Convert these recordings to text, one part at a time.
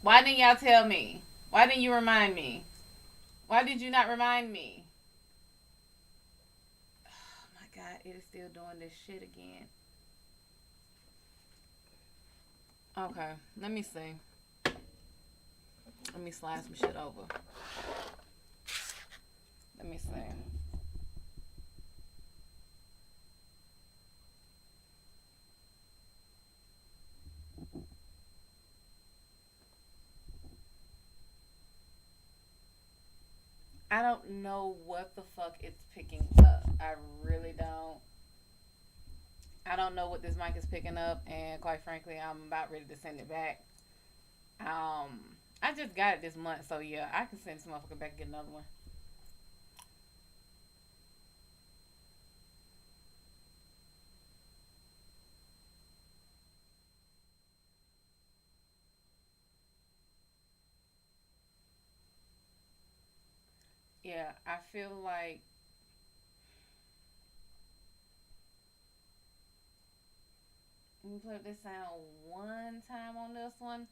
Why didn't y'all tell me? Why didn't you remind me? Why did you not remind me? Oh my god, it is still doing this shit again. Okay, let me see. Let me slide some shit over. Let me see. I don't know what the fuck it's picking up. I really don't. I don't know what this mic is picking up, and quite frankly, I'm about ready to send it back. I just got it this month, so yeah, I can send this motherfucker back and get another one. Yeah, I feel like let me put this sound one time on this one.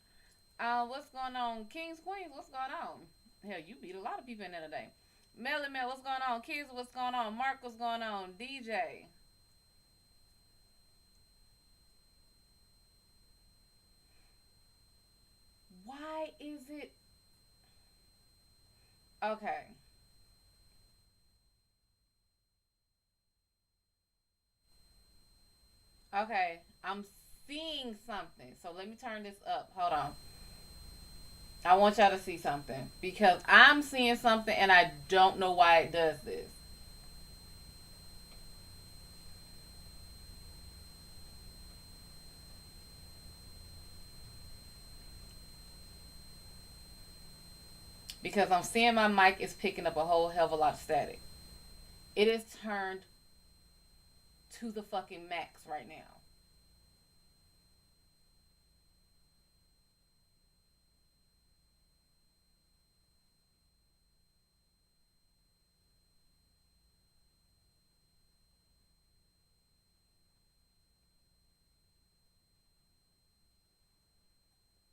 What's going on, Kings, Queens? What's going on? Hell, you beat a lot of people in there today. Melly Mel, what's going on? Kids, what's going on? Mark, what's going on? DJ, why is it okay? Okay, I'm seeing something. So let me turn this up. Hold on. I want y'all to see something because I'm seeing something and I don't know why it does this. Because I'm seeing my mic is picking up a whole hell of a lot of static. It is turned to the fucking max right now.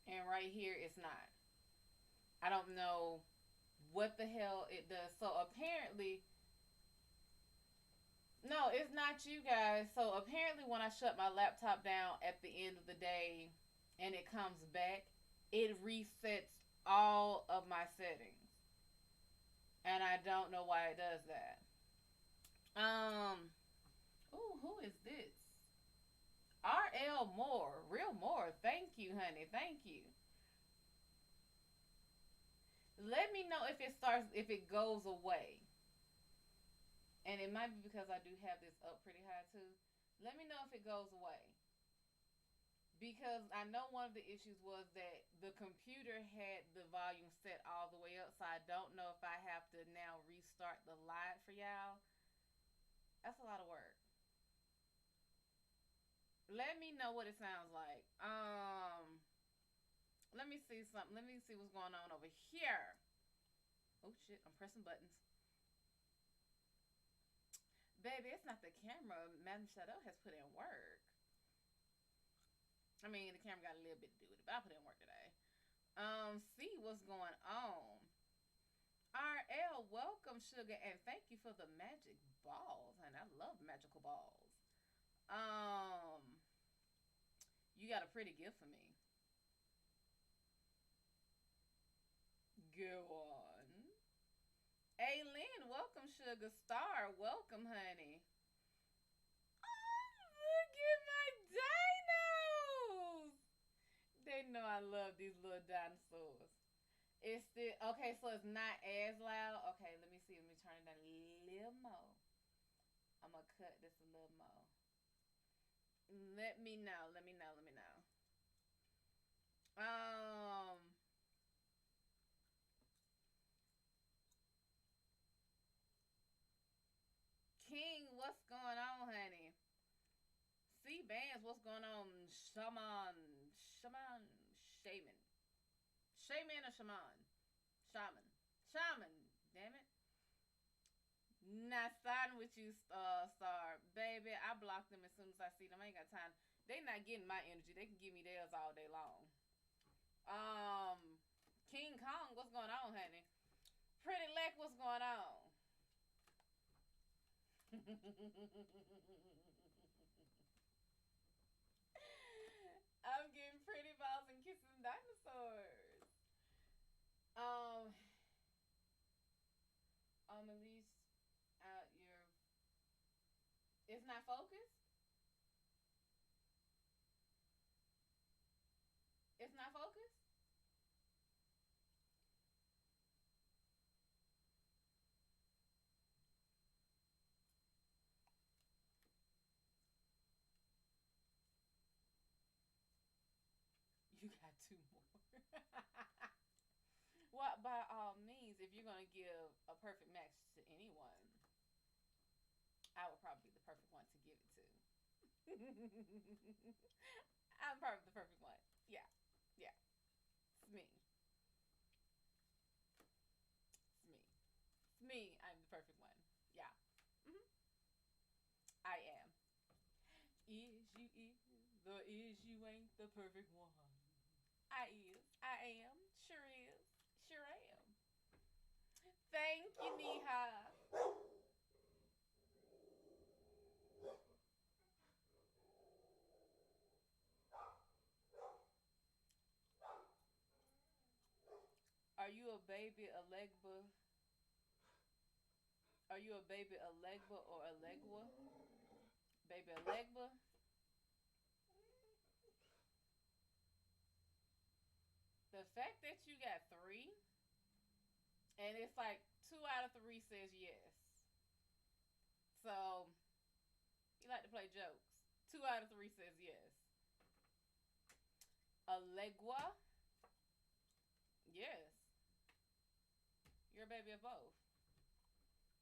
And right here it's not. I don't know what the hell it does. So apparently, no, it's not you guys. So apparently, when I shut my laptop down at the end of the day and it comes back, it resets all of my settings. And I don't know why it does that. Ooh, who is this? RL Moore. Real Moore. Thank you, honey. Thank you. Let me know if if it goes away. And it might be because I do have this up pretty high too. Let me know if it goes away. Because I know one of the issues was that the computer had the volume set all the way up, so I don't know if I have to now restart the live for y'all. That's a lot of work. Let me know what it sounds like. Let me see something. Let me see what's going on over here. Oh shit, I'm pressing buttons. Baby, it's not the camera. MadamShadO has put in work. I mean, the camera got a little bit to do with it, but I put in work today. See what's going on. RL, welcome, sugar, and thank you for the magic balls. And I love magical balls. Um, you got a pretty gift for me. Go on. Aylin, welcome, sugar star. Welcome, honey. Oh, look at my dinos. They know I love these little dinosaurs. It's still okay, so it's not as loud. Okay, let me see. Let me turn it down a little more. I'm gonna cut this a little more. Let me know. Let me know. Let me know. Um, King, what's going on, honey? C Bands, what's going on? Shaman, Shaman, Shaman or Shaman, Shaman, Shaman. Damn it. Not starting with you, Star. Baby, I block them as soon as I see them. I ain't got time. They not getting my energy. They can give me theirs all day long. Um, King Kong, what's going on, honey? Pretty Leck, what's going on? I'm getting pretty balls and kissing dinosaurs. Um, at least out your. It's not focused. It's not focused. You got two more. Well, by all means, if you're gonna give a perfect match to anyone, I would probably be the perfect one to give it to. I'm probably the perfect one. Yeah, yeah, it's me. It's me. It's me. I'm the perfect one. Yeah, hmm I am. Is you is the is you ain't the perfect one. I is. I am. Sure is. Sure am. Thank you, Neha. Are you a baby Alegba? Are you a baby Alegba or Alegua? Baby Alegba. The fact that you got three, and it's like 2 out of 3 says yes. So you like to play jokes. 2 out of 3 says yes. Alegua, yes. You're a baby of both.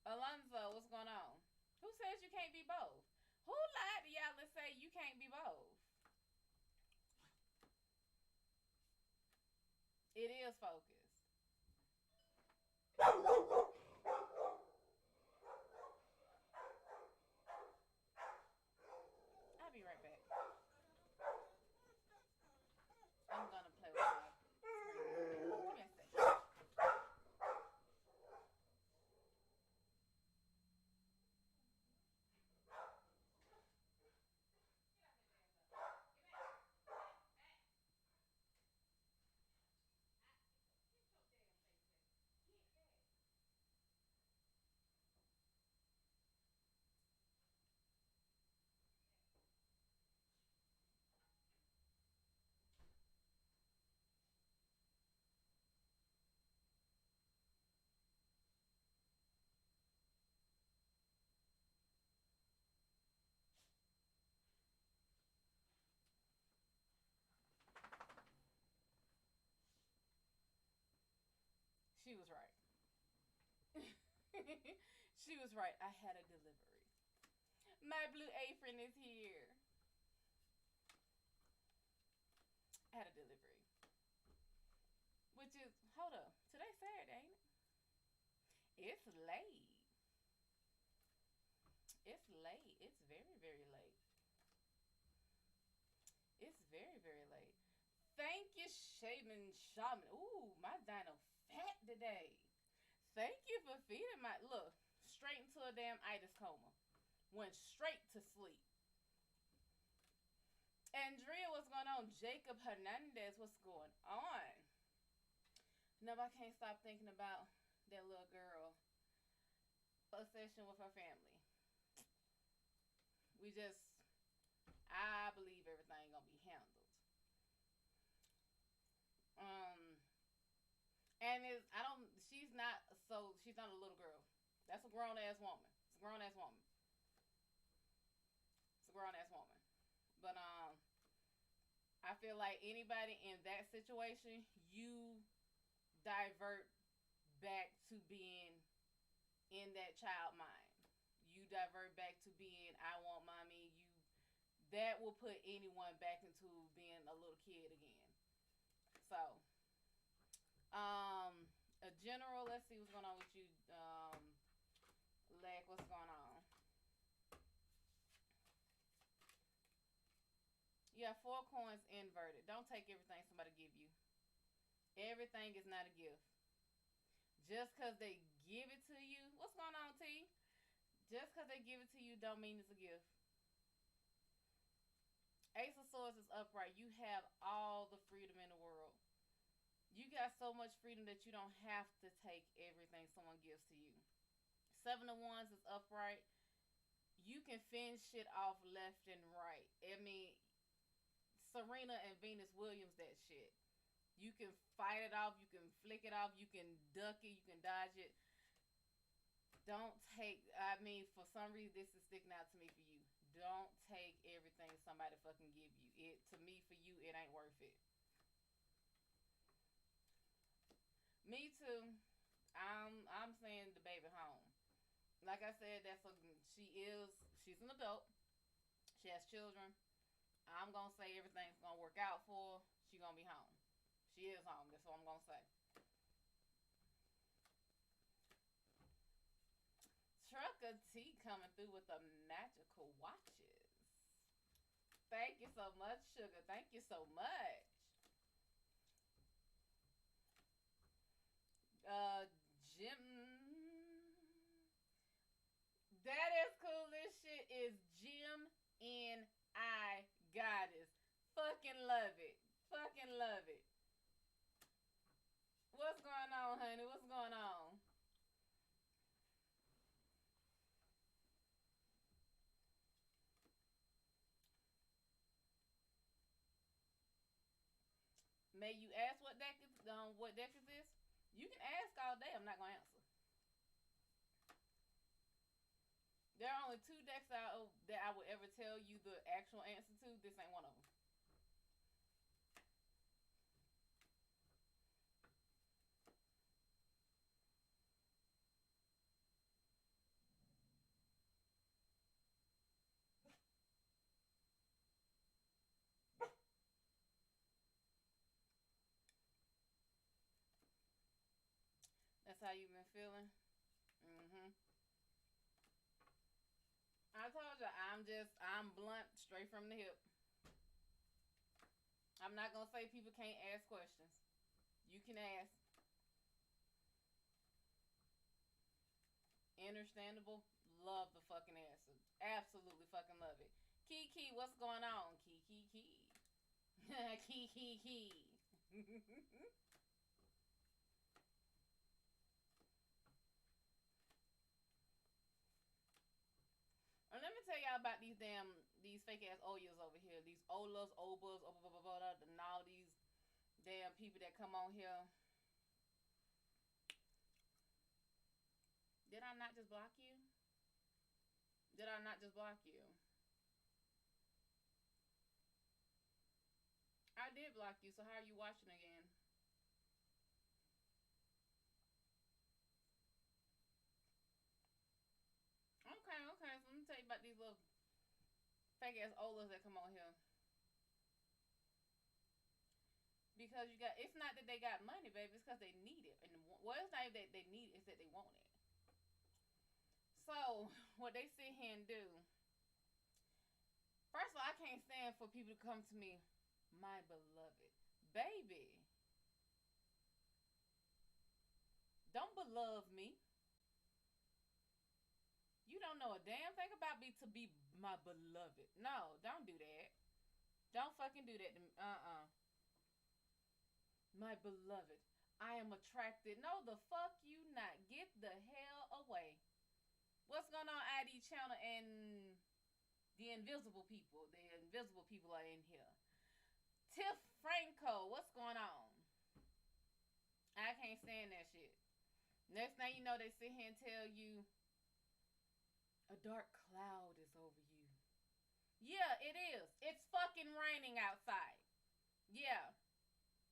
Alonzo, what's going on? Who says you can't be both? Who lied to y'all and say you can't be both? It is focused. I'll be right back. I'm gonna play with my screen. Give me a second. She was right. She was right. I had a delivery. My blue apron is here. I had a delivery. Which is, hold up. Today's Saturday, ain't it? It's late. It's late. It's very, very late. It's very, very late. Thank you, Shaman Shaman. Ooh, my dino fat today. Thank you for feeding my look straight into a damn itis coma. Went straight to sleep. Andrea, what's going on? Jacob Hernandez, what's going on? No, I can't stop thinking about that little girl. Obsession with her family. We just, I believe everything gonna be handled. Um, and is I don't. She's not. So she's not a little girl. That's a grown ass woman. It's a grown ass woman. It's a grown ass woman. But I feel like anybody in that situation, you divert back to being in that child mind. You divert back to being I want mommy. You that will put anyone back into being a little kid again. So, a general. Let's see what's going on with you, Leg. What's going on? You have 4 coins inverted. Don't take everything somebody give you. Everything is not a gift. Just because they give it to you, what's going on, T? Just because they give it to you don't mean it's a gift. Ace of Swords is upright. You have all the freedom in the world. You got so much freedom that you don't have to take everything someone gives to you. Seven of Wands is upright. You can finish shit off left and right. I mean, Serena and Venus Williams, that shit. You can fight it off. You can flick it off. You can duck it. You can dodge it. Don't take. I mean, for some reason, this is sticking out to me for you. Don't take everything somebody fucking give you. It to me, for you, it ain't worth it. Me too. I'm saying the baby home. Like I said, she's an adult. She has children. I'm gonna say everything's gonna work out for her. She gonna be home. She is home. That's what I'm gonna say. Trucker T coming through with the magical watches. Thank you so much, Sugar. Thank you so much. Uh, Jim. That is cool. This shit is Jim and I Goddess. Fucking love it. Fucking love it. What's going on, honey? What's going on? May you ask what deck is this? You can ask all day. I'm not gonna answer. There are only two decks that I would ever tell you the actual answer to. This ain't one of them. That's how you been feeling? Mm-hmm. I told you, I'm blunt, straight from the hip. I'm not gonna say people can't ask questions. You can ask. Understandable. Love the fucking answer. Absolutely fucking love it. Kiki, what's going on? Kiki. Kiki. And let me tell y'all about these fake ass Oyas over here. These Olas, Obas, and all these damn people that come on here. Did I not just block you? Did I not just block you? I did block you, so how are you watching again? Okay. So let me tell you about these little fake ass Olas that come on here. Because it's not that they got money, baby. It's because they need it. And it's not that they need it, it's that they want it. So, what they sit here and do, first of all, I can't stand for people to come to me, my beloved. Baby, don't beloved me. You don't know a damn thing about me to be my beloved. No, don't do that. Don't fucking do that to me. My beloved. I am attracted. No, the fuck you not. Get the hell away. What's going on, ID channel and the invisible people? The invisible people are in here. Tiff Franco, what's going on? I can't stand that shit. Next thing you know, they sit here and tell you a dark cloud is over you. Yeah, it is. It's fucking raining outside. Yeah,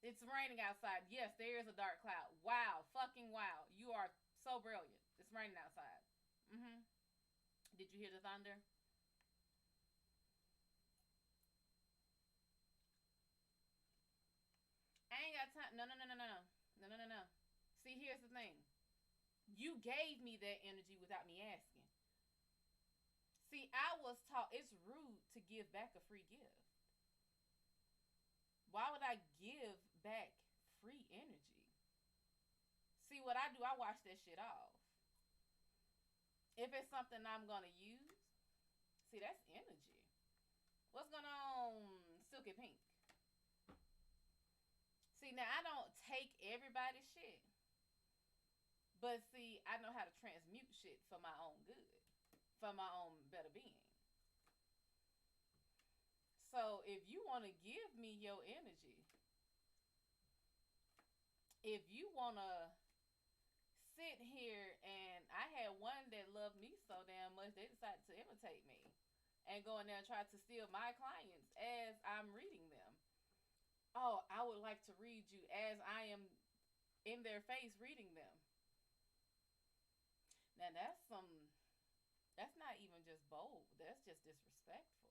it's raining outside. Yes, there is a dark cloud. Wow, fucking wow. You are so brilliant. It's raining outside. Mm-hmm. Did you hear the thunder? I ain't got time. No. See, here's the thing. You gave me that energy without me asking. See, I was taught it's rude to give back a free gift. Why would I give back free energy. See, what I do, I wash that shit off. If it's something I'm gonna use, see, that's energy. What's going on, Silky Pink? See, now I don't take everybody's shit, but see, I know how to transmute shit for my own good, for my own better being. So if you want to give me your energy, if you want to sit here, and I had one that loved me so damn much, they decided to imitate me and go in there and try to steal my clients as I'm reading them. Oh, I would like to read you as I am in their face reading them. Now that's not even just bold. That's just disrespectful.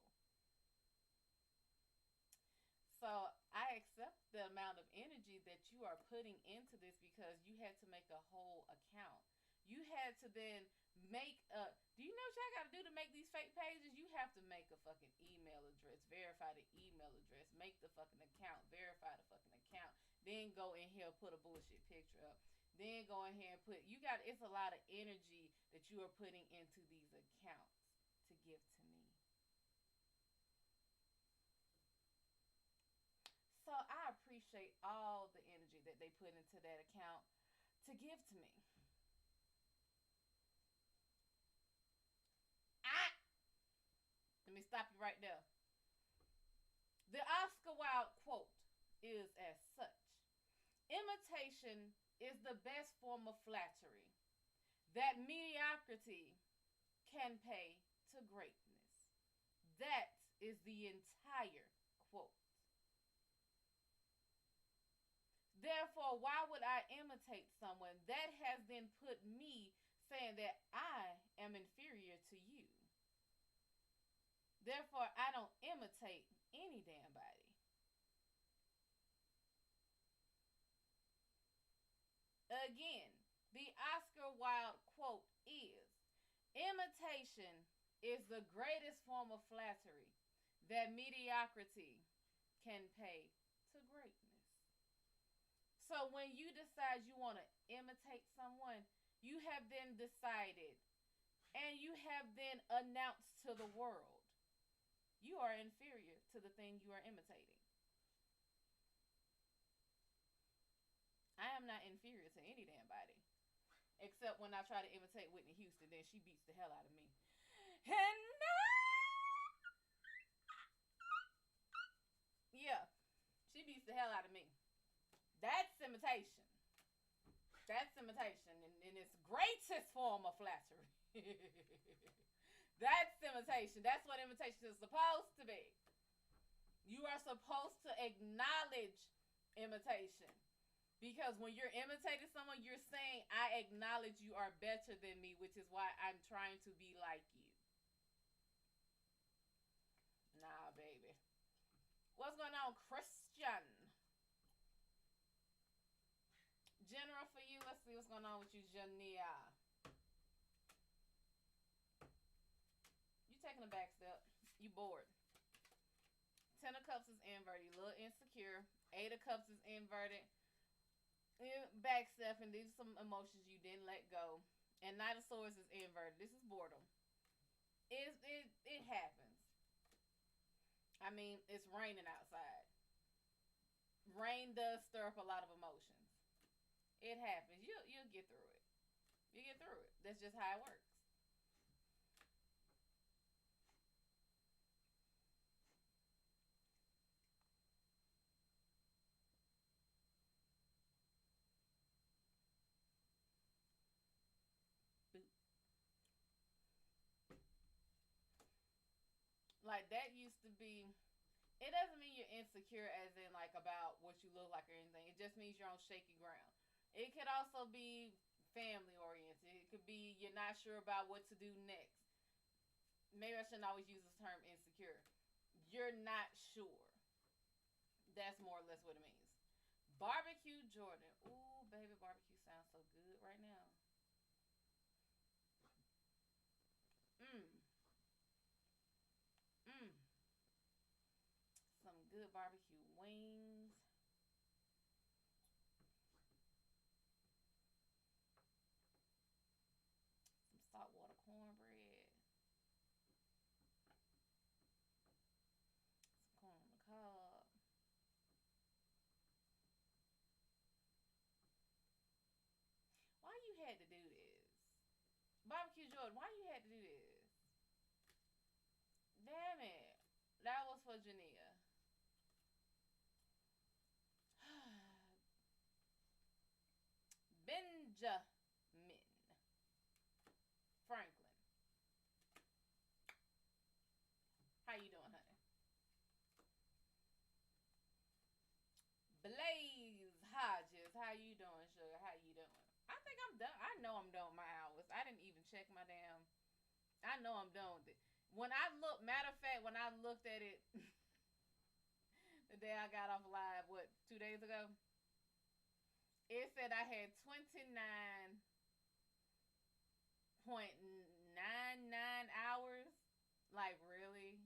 So I accept the amount of energy that you are putting into this because you had to make a whole account. You had to then make a. Do you know what y'all got to do to make these fake pages? You have to make a fucking email address, verify the email address, make the fucking account, verify the fucking account, then go in here put a bullshit picture up. Then go in here and put. You got. It's a lot of energy that you are putting into these accounts to give to me. So I appreciate all the energy that they put into that account to give to me. Ah! Let me stop you right there. The Oscar Wilde quote is as such: imitation is the best form of flattery that mediocrity can pay to greatness. That is the entire quote. Therefore, why would I imitate someone that has then put me saying that I am inferior to you? Therefore, I don't imitate any damn body. Again, the Oscar Wilde quote is: imitation is the greatest form of flattery that mediocrity can pay to greatness. So when you decide you want to imitate someone, you have then decided and you have then announced to the world you are inferior to the thing you are imitating. I am not inferior to any damn body. Except when I try to imitate Whitney Houston, then she beats the hell out of me. And yeah, she beats the hell out of me. That's imitation. That's imitation in its greatest form of flattery. That's imitation. That's what imitation is supposed to be. You are supposed to acknowledge imitation. Because when you're imitating someone, you're saying, I acknowledge you are better than me, which is why I'm trying to be like you. Nah, baby. What's going on, Christian? General for you. Let's see what's going on with you, Jania. You taking a back step. You bored. Ten of Cups is inverted. You a little insecure. Eight of Cups is inverted. Back step, and these are some emotions you didn't let go. And Knight of Swords is inverted. This is boredom. It happens. I mean, it's raining outside. Rain does stir up a lot of emotions. It happens. You'll get through it. You get through it. That's just how it works. Like, that used to be. It doesn't mean you're insecure as in like about what you look like or anything. It just means you're on shaky ground. It could also be family oriented. It could be you're not sure about what to do next. Maybe I shouldn't always use this term insecure. You're not sure. That's more or less what it means. Barbecue Jordan. Ooh, baby, barbecue sounds so good right now. Mmm. Mmm. Some good barbecue wings. Jordan, why you had to do this? Damn it. That was for Jania. Benjamin Franklin. How you doing, honey? Blaze Hodges. How you doing, sugar? How you doing? I think I'm done. I know I'm done with my hours. I didn't even check my damn. I know I'm done with it. When I look, matter of fact, when I looked at it the day I got off live, what, 2 days ago? It said I had 29.99 hours. Like, really?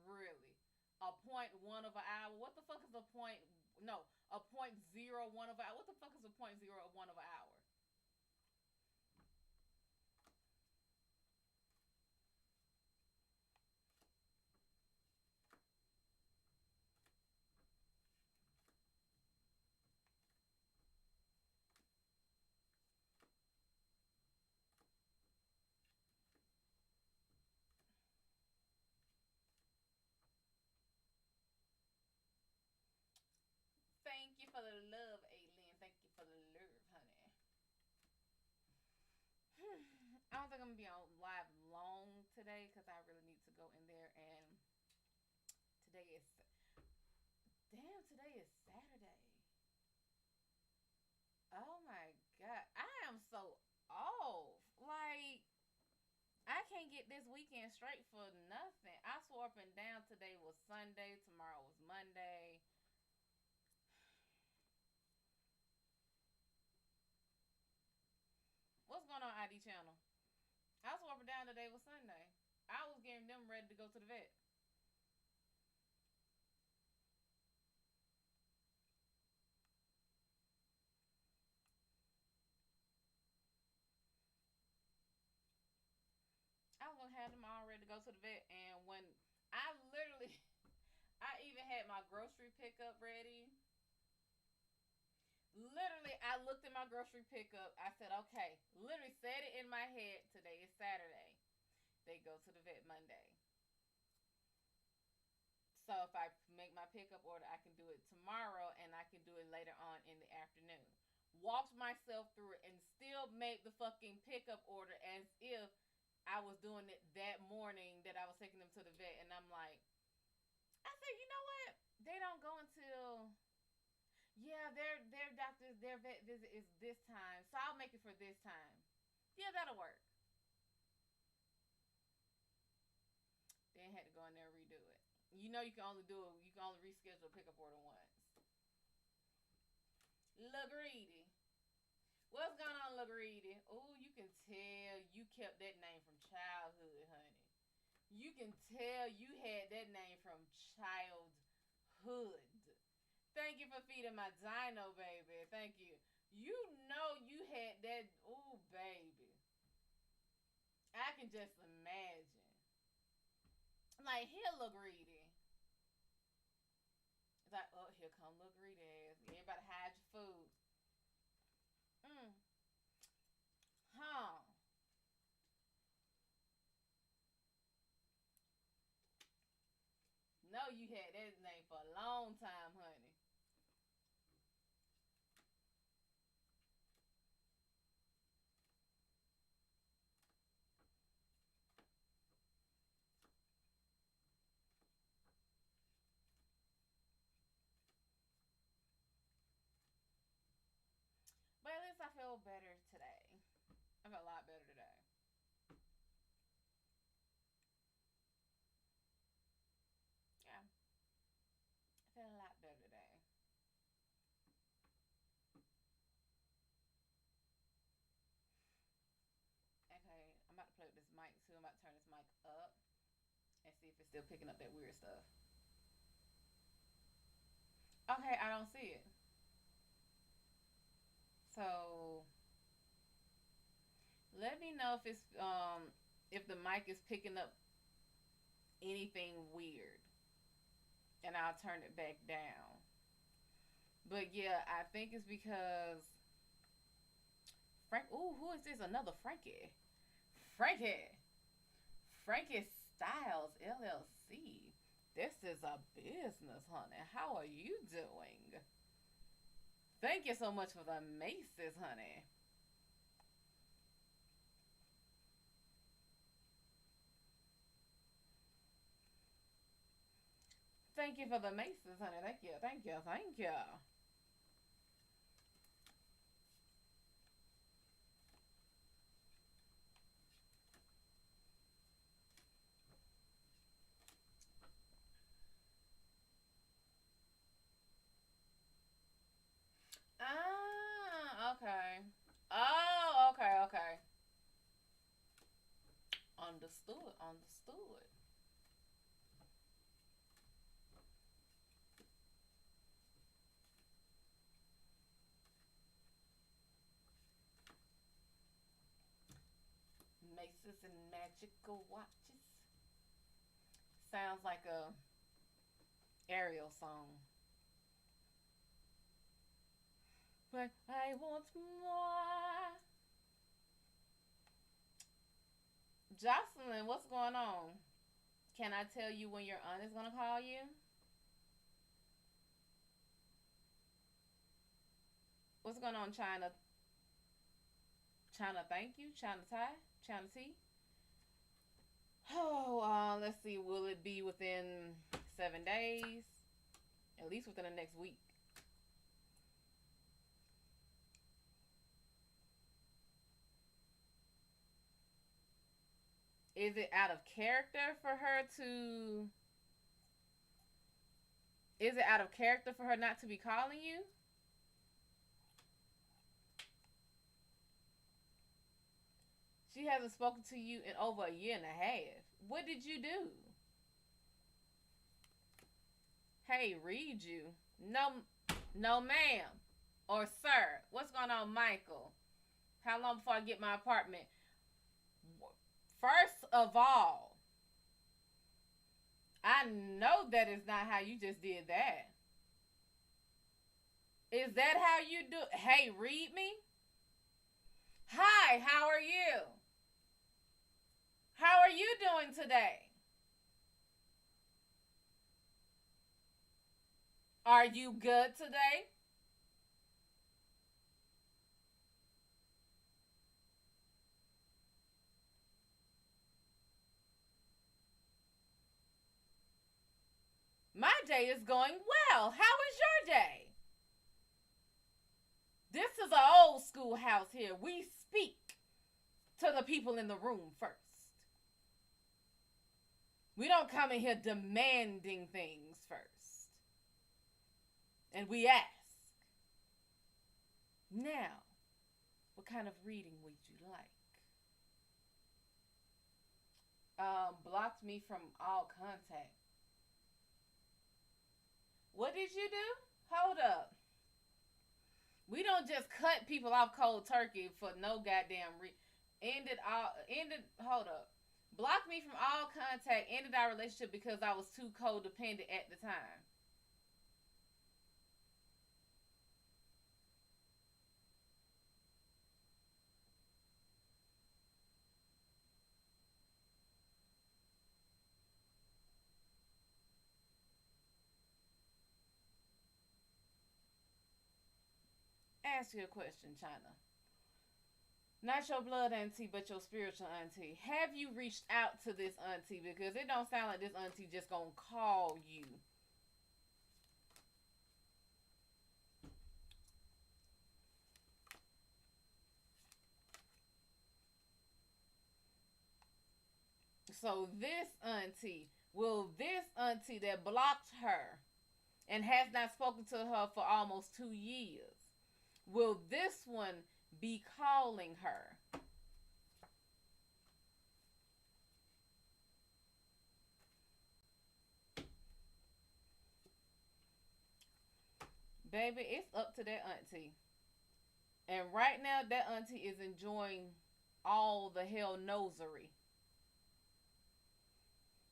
Really? A point one of an hour? What the fuck is a point? No, a 0.01 of an hour. What the fuck is a 0.01 of an hour? Thank you for the love, Alien. Thank you for the love, honey. I don't think I'm gonna be on live long today because I really need to go in there, and today is today is Saturday. Oh my god, I am so off. Like, I can't get this weekend straight for nothing. I swore up and down today was Sunday, tomorrow was Monday. What's going on, ID channel? I swore up and down today was Sunday. I was getting them ready to go to the vet. I was gonna have them all ready to go to the vet, and when I literally, I even had my grocery pickup ready. Literally, I looked at my grocery pickup. I said, okay, literally said it in my head. Today is Saturday. They go to the vet Monday. So if I make my pickup order, I can do it tomorrow, and I can do it later on in the afternoon. Walked myself through it and still made the fucking pickup order as if I was doing it that morning that I was taking them to the vet. And I'm like, I said, you know what? They don't go until, yeah, their doctor's, their vet visit is this time, so I'll make it for this time. Yeah, that'll work. Then had to go in there and redo it. You know, you can only do it. You can only reschedule a pickup order once. Look greedy. What's going on, Look greedy? Oh, you can tell you kept that name from childhood, honey. You can tell you had that name from childhood. Thank you for feeding my dino, baby. Thank you. You know you had that. Oh, baby. I can just imagine. Like, he'll look greedy. It's like, oh, here come look greedy ass. Everybody hide your food. Mm. Huh. No, you had that name for a long time, honey. But at least I feel better today. I feel a lot better today. Yeah, I feel a lot better today. Okay, I'm about to play with this mic too. I'm about to turn this mic up and see if it's still picking up that weird stuff. Okay, I don't see it. So let me know if the mic is picking up anything weird, and I'll turn it back down. But yeah, I think it's because Frank. Ooh, who is this? Another Frankie. Frankie. Frankie Styles LLC. This is a business, honey. How are you doing? Thank you so much for the maces, honey. Thank you for the maces, honey. Thank you, thank you, thank you. Ah, okay. Oh, okay, okay. Understood, understood. Maces and magical watches. Sounds like a Ariel song. But I want more. Jocelyn, what's going on? Can I tell you when your aunt is gonna call you? What's going on, China? China, thank you. China Thai? China T? Oh, let's see. Will it be within 7 days? At least within the next week. Is it out of character for her to? Is it out of character for her not to be calling you? She hasn't spoken to you in over a year and a half. What did you do? Hey, read you. No, no, ma'am. Or sir. What's going on, Michael? How long before I get my apartment? First of all, I know that is not how you just did that. Is that how you do? Hey, read me. Hi, how are you? How are you doing today? Are you good today? My day is going well. How is your day? This is an old school house here. We speak to the people in the room first. We don't come in here demanding things first. And we ask. Now, what kind of reading would you like? Blocked me from all contact. What did you do? Hold up. We don't just cut people off cold turkey for no goddamn ended all ended hold up. Blocked me from all contact, ended our relationship because I was too codependent at the time. Ask you a question, China. Not your blood auntie, but your spiritual auntie. Have you reached out to this auntie? Because it don't sound like this auntie just gonna call you. So this auntie that blocked her and has not spoken to her for almost 2 years, will this one be calling her? Baby, it's up to that auntie. And right now, that auntie is enjoying all the hell nosery.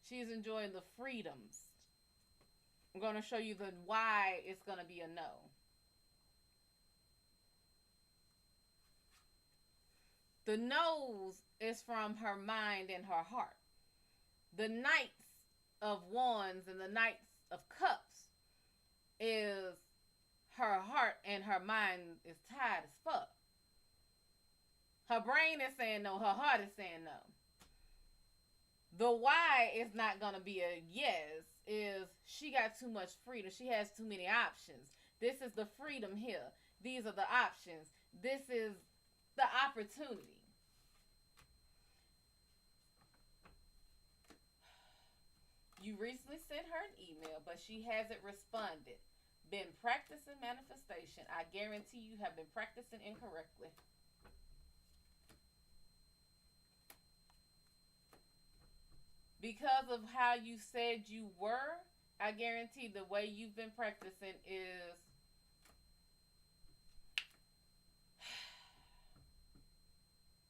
She's enjoying the freedoms. I'm going to show you the why it's going to be a no. The nose is from her mind and her heart. The Knights of Wands and the Knights of Cups is her heart and her mind is tied as fuck. Her brain is saying no, her heart is saying no. The why is not going to be a yes, is she got too much freedom. She has too many options. This is the freedom here. These are the options. This is the opportunity. You recently sent her an email, but she hasn't responded. Been practicing manifestation. I guarantee you have been practicing incorrectly. Because of how you said you were, I guarantee the way you've been practicing is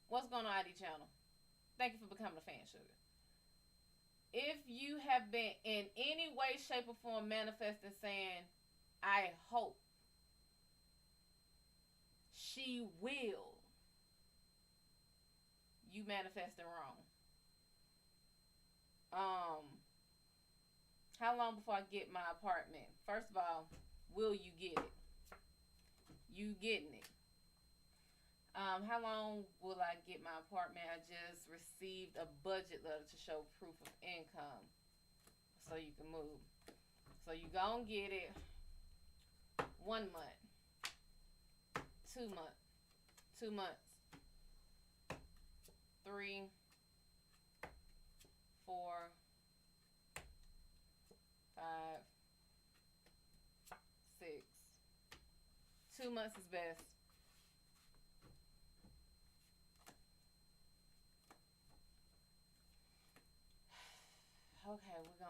what's going on, ID channel? Thank you for becoming a fan, sugar. If you have been in any way, shape, or form manifesting saying, I hope she will, you manifesting wrong. How long before I get my apartment? First of all, will you get it? You getting it. How long will I get my apartment? I just received a budget letter to show proof of income so you can move. So you gonna get it 1 month, 2 months, 2 months, 3, 4, 5, 6. 2 months is best. Okay, we're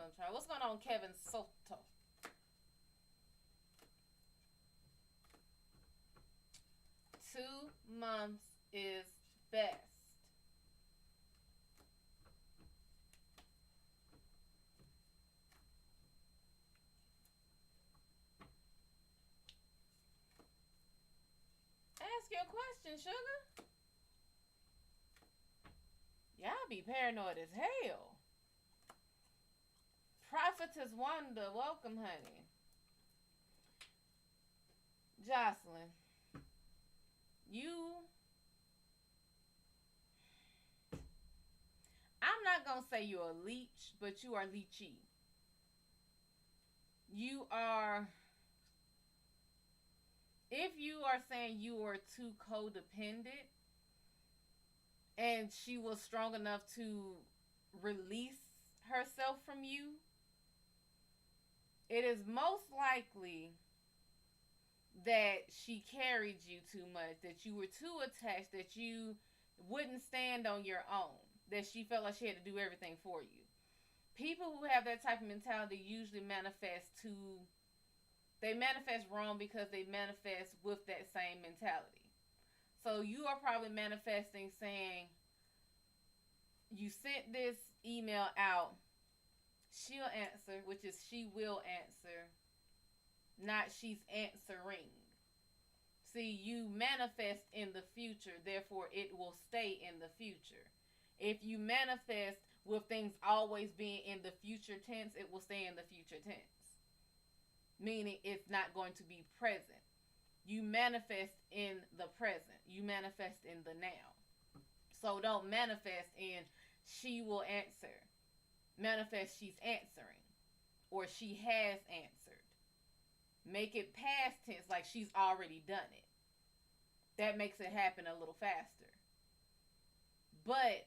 gonna try. What's going on, Kevin Soto? Two months is best. Ask your question, sugar. Y'all be paranoid as hell. Prophetess Wanda, welcome, honey. Jocelyn, I'm not going to say you're a leech, but you are leechy. You are, if you are saying you are too codependent and she was strong enough to release herself from you, it is most likely that she carried you too much, that you were too attached, that you wouldn't stand on your own, that she felt like she had to do everything for you. People who have that type of mentality usually they manifest wrong because they manifest with that same mentality. So you are probably manifesting saying, you sent this email out, she'll answer, which is she will answer, not she's answering. See, you manifest in the future, therefore it will stay in the future. If you manifest with things always being in the future tense, it will stay in the future tense. Meaning it's not going to be present. You manifest in the present. You manifest in the now. So don't manifest in she will answer. Manifest she's answering. Or she has answered. Make it past tense like she's already done it. That makes it happen a little faster. But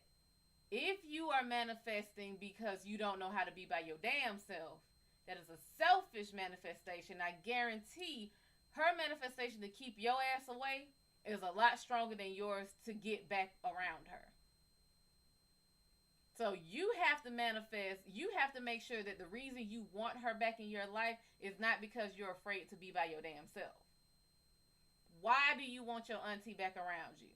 if you are manifesting because you don't know how to be by your damn self, that is a selfish manifestation. I guarantee her manifestation to keep your ass away is a lot stronger than yours to get back around her. So you have to manifest, you have to make sure that the reason you want her back in your life is not because you're afraid to be by your damn self. Why do you want your auntie back around you?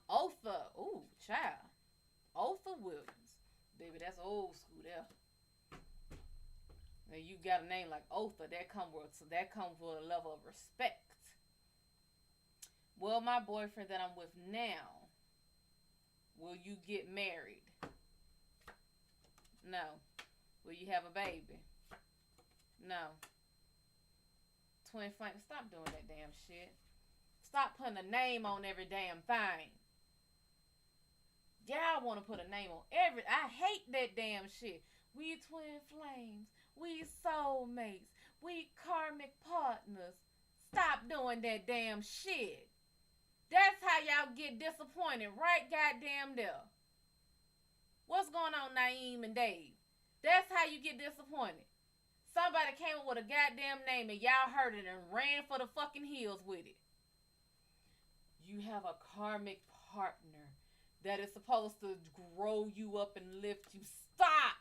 Otha, ooh, child. Otha Williams. Baby, that's old school there. Now you got a name like Otha, that comes with a level of respect. Well, my boyfriend that I'm with now, will you get married? No. Will you have a baby? No. Twin flame, stop doing that damn shit. Stop putting a name on every damn thing. Y'all want to put a name on every. I hate that damn shit. We twin flames. We soulmates. We karmic partners. Stop doing that damn shit. That's how y'all get disappointed right goddamn there. What's going on, Naeem and Dave? That's how you get disappointed. Somebody came up with a goddamn name and y'all heard it and ran for the fucking hills with it. You have a karmic partner that is supposed to grow you up and lift you. Stop!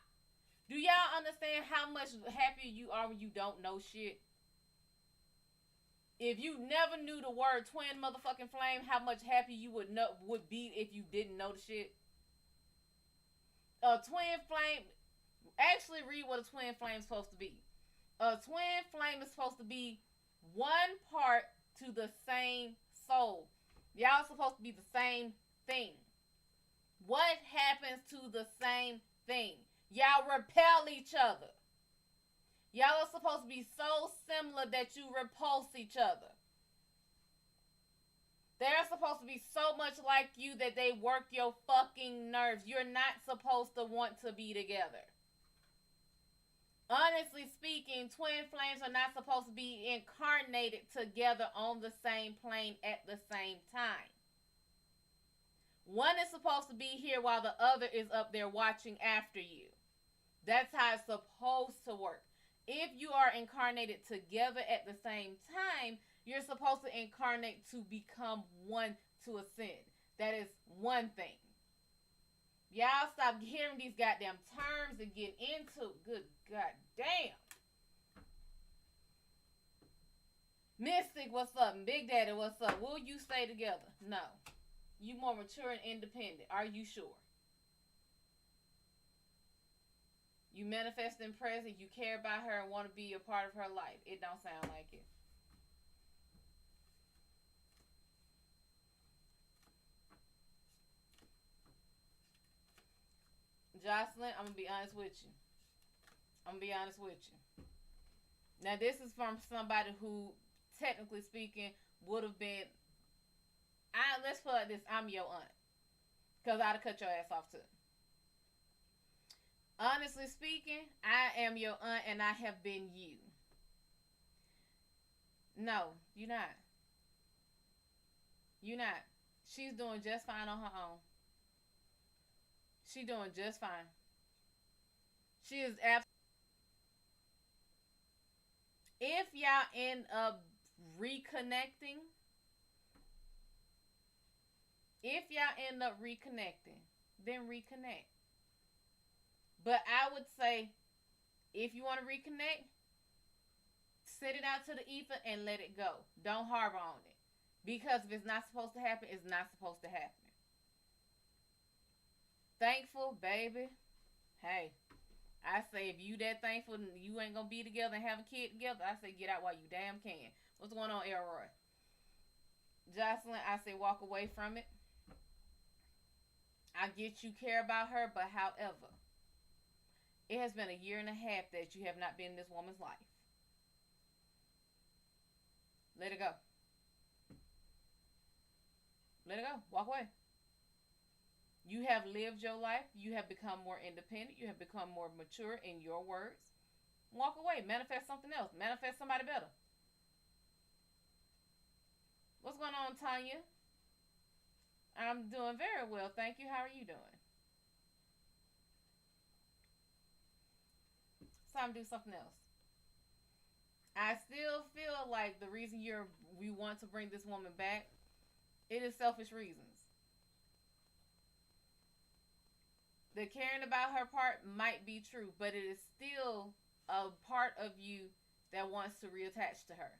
Do y'all understand how much happier you are when you don't know shit? If you never knew the word twin motherfucking flame, how much happier you would be if you didn't know the shit? A twin flame, actually read what a twin flame is supposed to be. A twin flame is supposed to be one part to the same soul. Y'all are supposed to be the same thing. What happens to the same thing? Y'all repel each other. Y'all are supposed to be so similar that you repulse each other. They're supposed to be so much like you that they work your fucking nerves. You're not supposed to want to be together. Honestly speaking, twin flames are not supposed to be incarnated together on the same plane at the same time. One is supposed to be here while the other is up there watching after you. That's how it's supposed to work. If you are incarnated together at the same time, you're supposed to incarnate to become one to ascend. That is one thing. Y'all stop hearing these goddamn terms and get into good goddamn. Mystic, what's up? Big Daddy, what's up? Will you stay together? No. You more mature and independent. Are you sure? You manifest in present, you care about her and want to be a part of her life. It don't sound like it. Jocelyn, I'm going to be honest with you. Now, this is from somebody who, technically speaking, would have been, let's put it like this, I'm your aunt. Because I'd have cut your ass off too. Honestly speaking, I am your aunt and I have been you. No, you're not. You're not. She's doing just fine on her own. She's doing just fine. She is if y'all end up reconnecting, then reconnect. But I would say, if you want to reconnect, send it out to the ether and let it go. Don't harbor on it. Because if it's not supposed to happen, it's not supposed to happen. Thankful, baby. Hey, I say if you that thankful and you ain't going to be together and have a kid together, I say get out while you damn can. What's going on, Elroy? Jocelyn, I say walk away from it. I get you care about her, but however, it has been 1.5 years that you have not been in this woman's life. Let it go. Let it go. Walk away. You have lived your life. You have become more independent. You have become more mature in your words. Walk away. Manifest something else. Manifest somebody better. What's going on, Tanya? I'm doing very well, thank you. How are you doing? It's time to do something else. I still feel like the reason we want to bring this woman back, it is selfish reasons. The caring about her part might be true, but it is still a part of you that wants to reattach to her.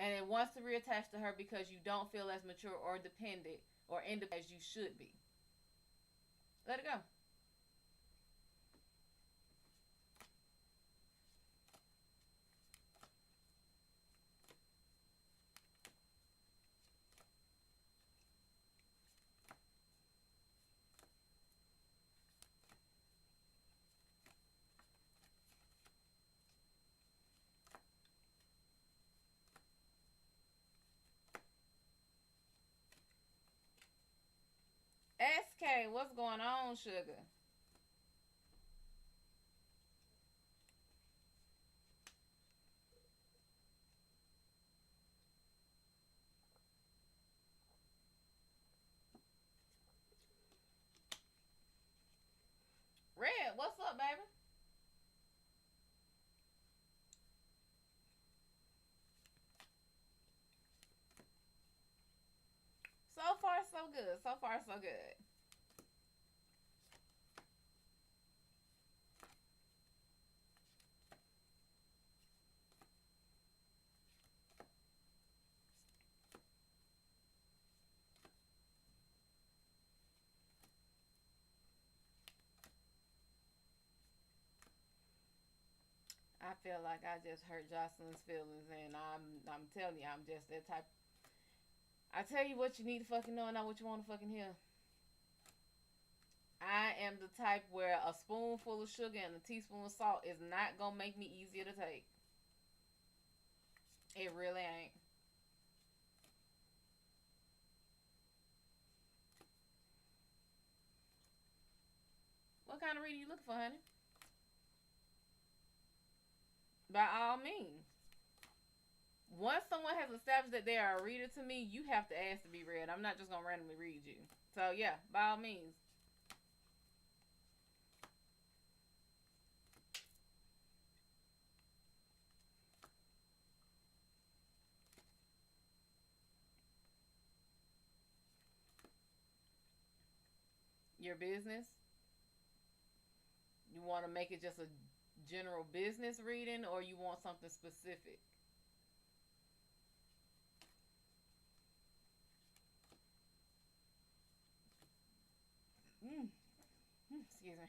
And it wants to reattach to her because you don't feel as mature or dependent or independent as you should be. Let it go. Okay, what's going on, sugar? Red, what's up, baby? So far, so good. So far, so good. I feel like I just hurt Jocelyn's feelings, and I'm telling you, I'm just that type. I tell you what you need to fucking know, and not what you want to fucking hear. I am the type where a spoonful of sugar and a teaspoon of salt is not gonna make me easier to take. It really ain't. What kind of reading you looking for, honey? By all means. Once someone has established that they are a reader to me, you have to ask to be read. I'm not just gonna randomly read you. So yeah, by all means. Your business. You want to make it just a general business reading, or you want something specific? Mm. Excuse me.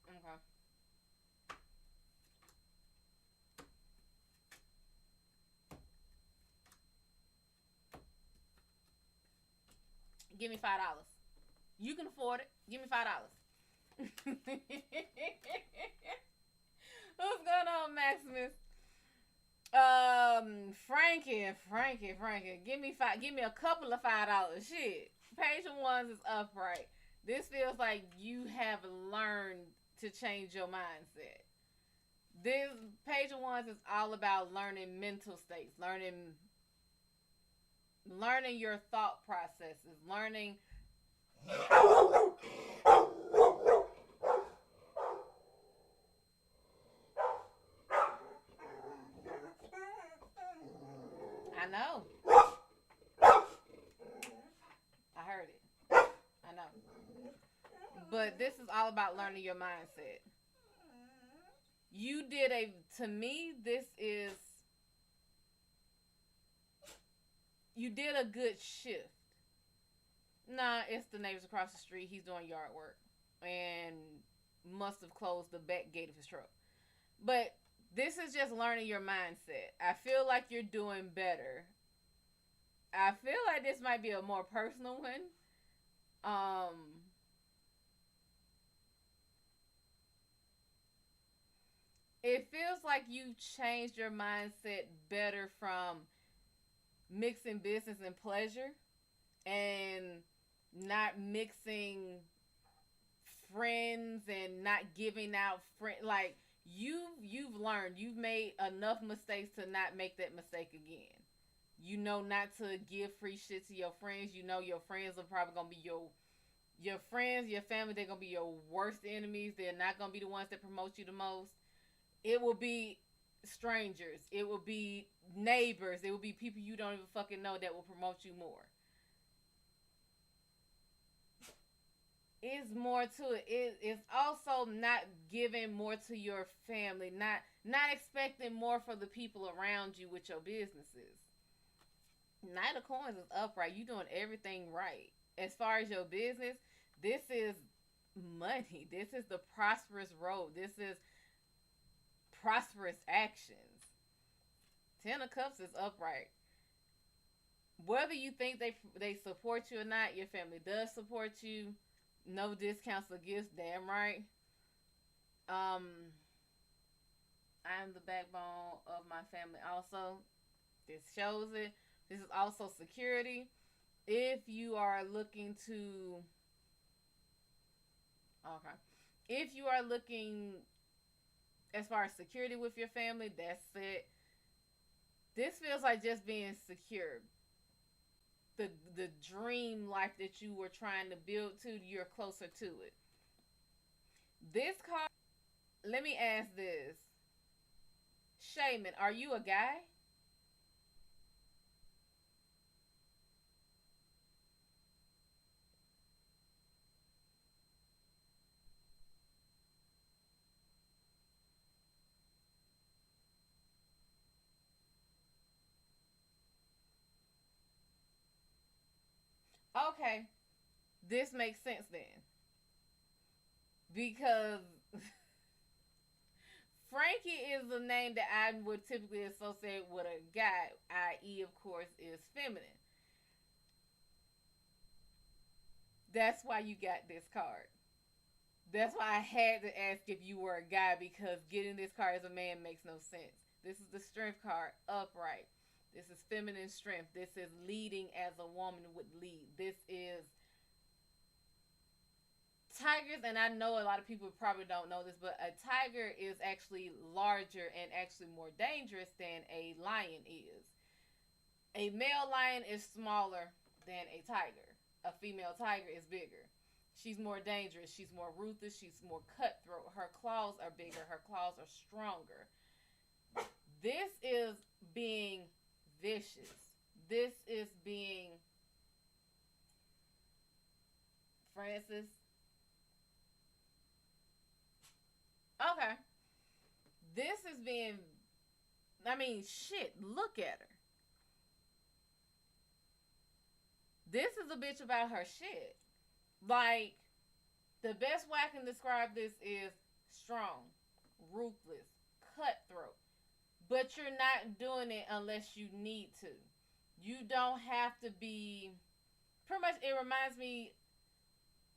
Okay. Give me $5. You can afford it. Give me $5. What's going on, Maximus? Frankie. Give me five. Give me a couple of $5. Shit. Page ones is upright. This feels like you have learned to change your mindset. This page ones is all about learning mental states, learning your thought processes, learning. I know. I heard it. I know. But this is all about learning your mindset. You did a to me this is you did a good shift. Nah, it's the neighbors across the street. He's doing yard work and must have closed the back gate of his truck. But this is just learning your mindset. I feel like you're doing better. I feel like this might be a more personal one. Um, it feels like you changed your mindset better from mixing business and pleasure and not mixing friends and not giving out friend like you've learned you've made enough mistakes to not make that mistake again. You know not to give free shit to your friends. You know your friends are probably gonna be your friends, your family, they're gonna be your worst enemies. They're not gonna be the ones that promote you the most. It will be strangers. It will be neighbors. It will be people you don't even fucking know that will promote you more. It's more to it. It's also not giving more to your family, not expecting more for the people around you with your businesses. Knight of Coins is upright. You doing everything right. As far as your business, this is money. This is the prosperous road. This is prosperous actions. Ten of Cups is upright. Whether you think they support you or not, your family does support you. No discounts or gifts, damn right. I'm the backbone of my family also. This shows it. This is also security. If you are looking to, okay, if you are looking as far as security with your family, that's it. This feels like just being secure. The dream life that you were trying to build to, you're closer to it. This card, let me ask this. Shaman, are you a guy? Okay, this makes sense then. Because Frankie is a name that I would typically associate with a guy, i.e., of course, is feminine. That's why you got this card. That's why I had to ask if you were a guy, because getting this card as a man makes no sense. This is the strength card, upright. This is feminine strength. This is leading as a woman would lead. This is tigers, and I know a lot of people probably don't know this, but a tiger is actually larger and actually more dangerous than a lion is. A male lion is smaller than a tiger. A female tiger is bigger. She's more dangerous. She's more ruthless. She's more cutthroat. Her claws are bigger. Her claws are stronger. This is being vicious. This is being Francis. Okay. This is being, I mean, shit, look at her. This is a bitch about her shit. Like, the best way I can describe this is strong, ruthless, cutthroat. But you're not doing it unless you need to. You don't have to be. Pretty much, it reminds me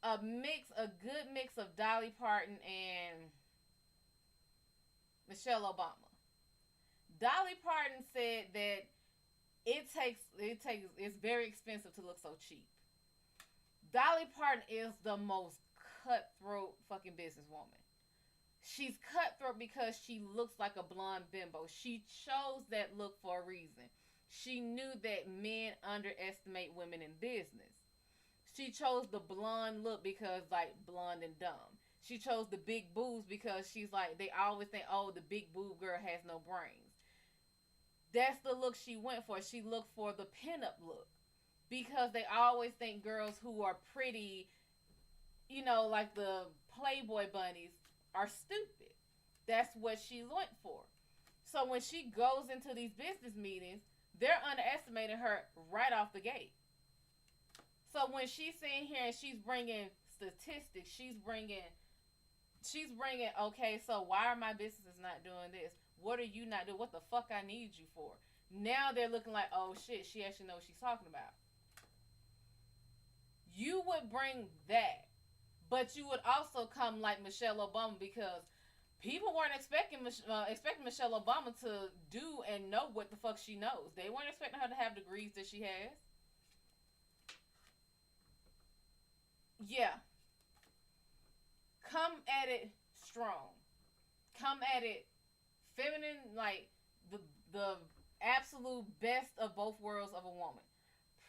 a good mix of Dolly Parton and Michelle Obama. Dolly Parton said that it's very expensive to look so cheap. Dolly Parton is the most cutthroat fucking businesswoman. She's cutthroat because she looks like a blonde bimbo. She chose that look for a reason. She knew that men underestimate women in business. She chose the blonde look because, like, blonde and dumb. She chose the big boobs because she's like, they always think, oh, the big boob girl has no brains. That's the look she went for. She looked for the pinup look because they always think girls who are pretty, like the Playboy bunnies, are stupid. That's what she went for. So when she goes into these business meetings, they're underestimating her right off the gate. So when she's sitting here and she's bringing statistics, she's bringing, okay, so why are my businesses not doing this? What are you not doing? What the fuck I need you for? Now they're looking like, oh shit, she actually knows what she's talking about. You would bring that, but you would also come like Michelle Obama, because people weren't expecting Michelle Obama to do and know what the fuck she knows. They weren't expecting her to have degrees that she has. Yeah, come at it strong. Come at it feminine, like the absolute best of both worlds of a woman.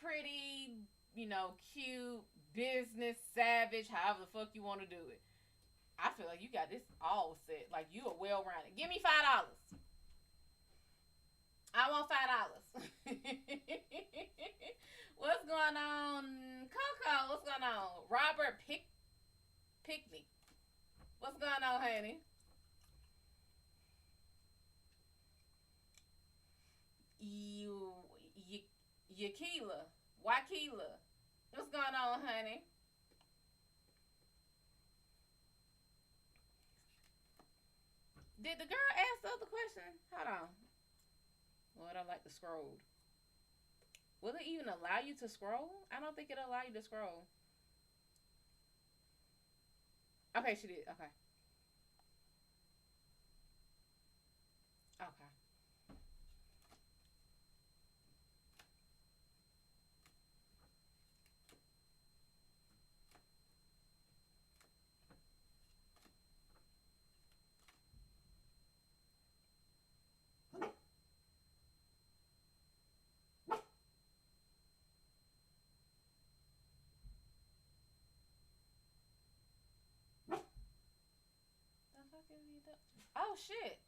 Pretty, cute, business, savage, however the fuck you want to do it. I feel like you got this all set. Like, you are well rounded. Give me $5. I want $5. What's going on, Coco? What's going on, Robert Pickney? What's going on, honey? You, Yakila, Wakila. What's going on, honey? Did the girl ask the other question? Hold on. Lord, I like to scroll. Will it even allow you to scroll? I don't think it'll allow you to scroll. Okay, she did. Okay. Okay. Oh shit.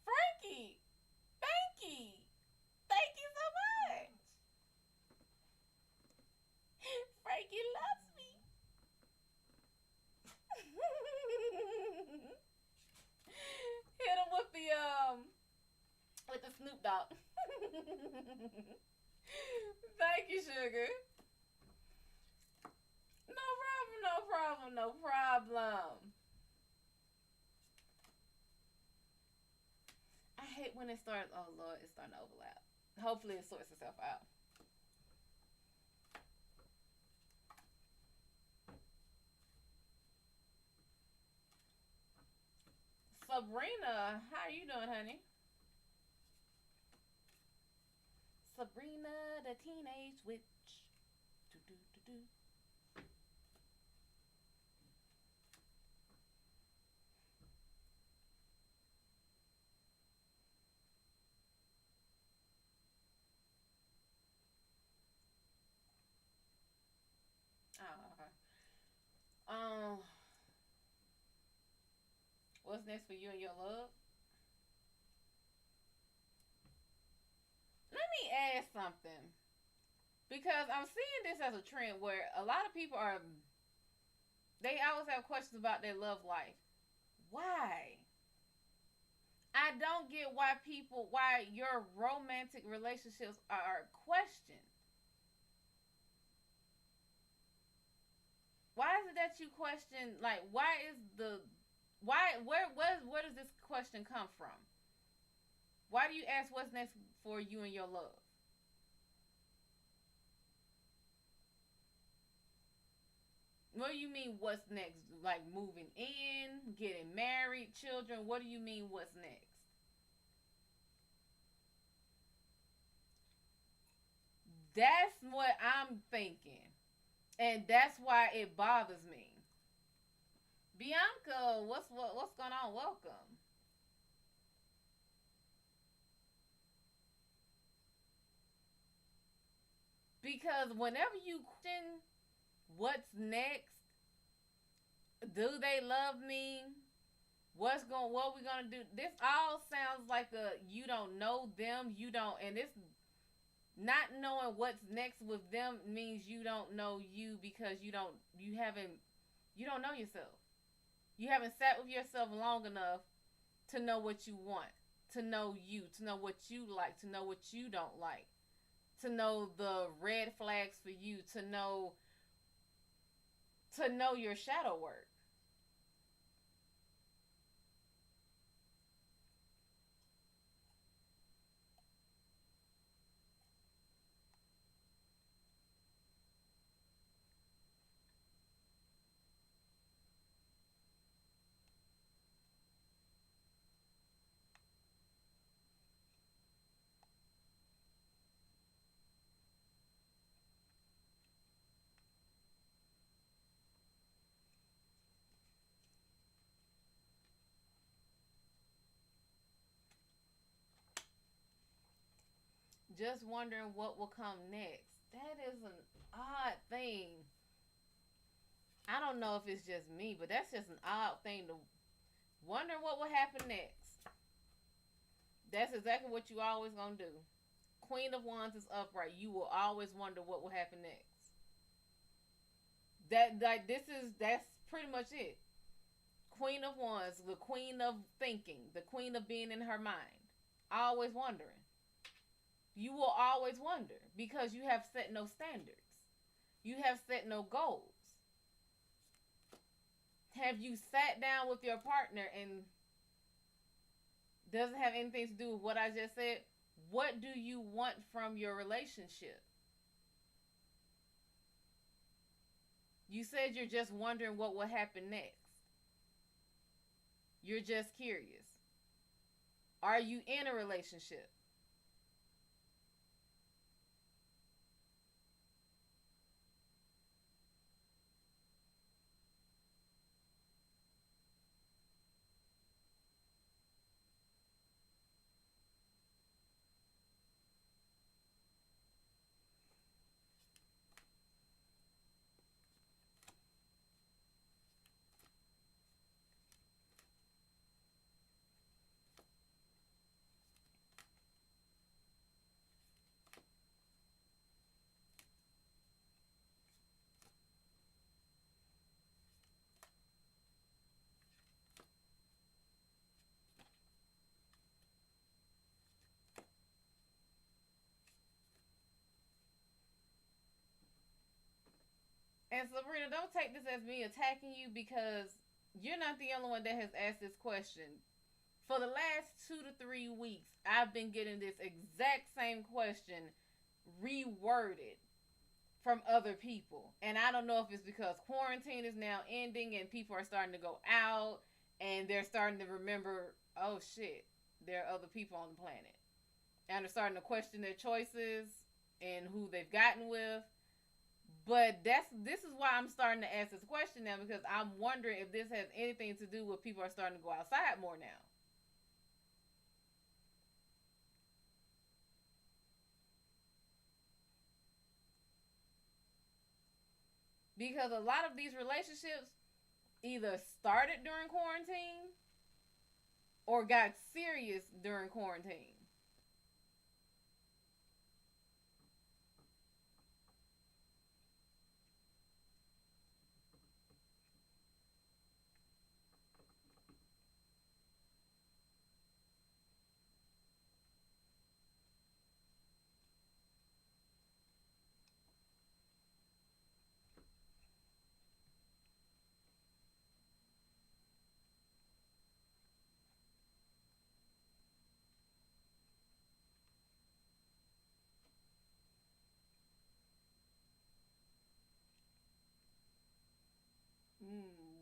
Frankie. Thank you. Thank you so much. Frankie loves me. Hit him with the Snoop Dogg. Thank you, sugar. No problem, no problem, no problem. I hate when it starts. Oh Lord, it's starting to overlap. Hopefully, it sorts itself out. Sabrina, how are you doing, honey? Sabrina, the teenage witch. Do do do do. Oh, okay. Um, what's next for you and your love? Let me ask something because I'm seeing this as a trend where a lot of people are. They always have questions about their love life. Why? I don't get why your romantic relationships are questioned. Why is it that you question? Like, why is the why where does this question come from? Why do you ask what's next for you and your love? What do you mean what's next? Like moving in, getting married, children? What do you mean what's next? That's what I'm thinking. And that's why it bothers me. Bianca, what's going on? Welcome. Because whenever you question what's next, do they love me? What we gonna do? This all sounds like a you don't know them, you don't, and this not knowing what's next with them means you don't know you because you don't know yourself. You haven't sat with yourself long enough to know what you want, to know you, to know what you like, to know what you don't like, to know the red flags for you, to know your shadow work. Just wondering what will come next. That is an odd thing. I don't know if it's just me, but that's just an odd thing to wonder what will happen next. That's exactly what you always gonna do. Queen of Wands is upright. You will always wonder what will happen next. That's pretty much it. Queen of Wands, the queen of thinking, the queen of being in her mind. Always wondering. You will always wonder because you have set no standards. You have set no goals. Have you sat down with your partner and doesn't have anything to do with what I just said? What do you want from your relationship? You said you're just wondering what will happen next. You're just curious. Are you in a relationship? And Sabrina, don't take this as me attacking you because you're not the only one that has asked this question. For the last 2 to 3 weeks, I've been getting this exact same question reworded from other people. And I don't know if it's because quarantine is now ending and people are starting to go out and they're starting to remember, oh shit, there are other people on the planet. And they're starting to question their choices and who they've gotten with. But this is why I'm starting to ask this question now, because I'm wondering if this has anything to do with people are starting to go outside more now. Because a lot of these relationships either started during quarantine or got serious during quarantine.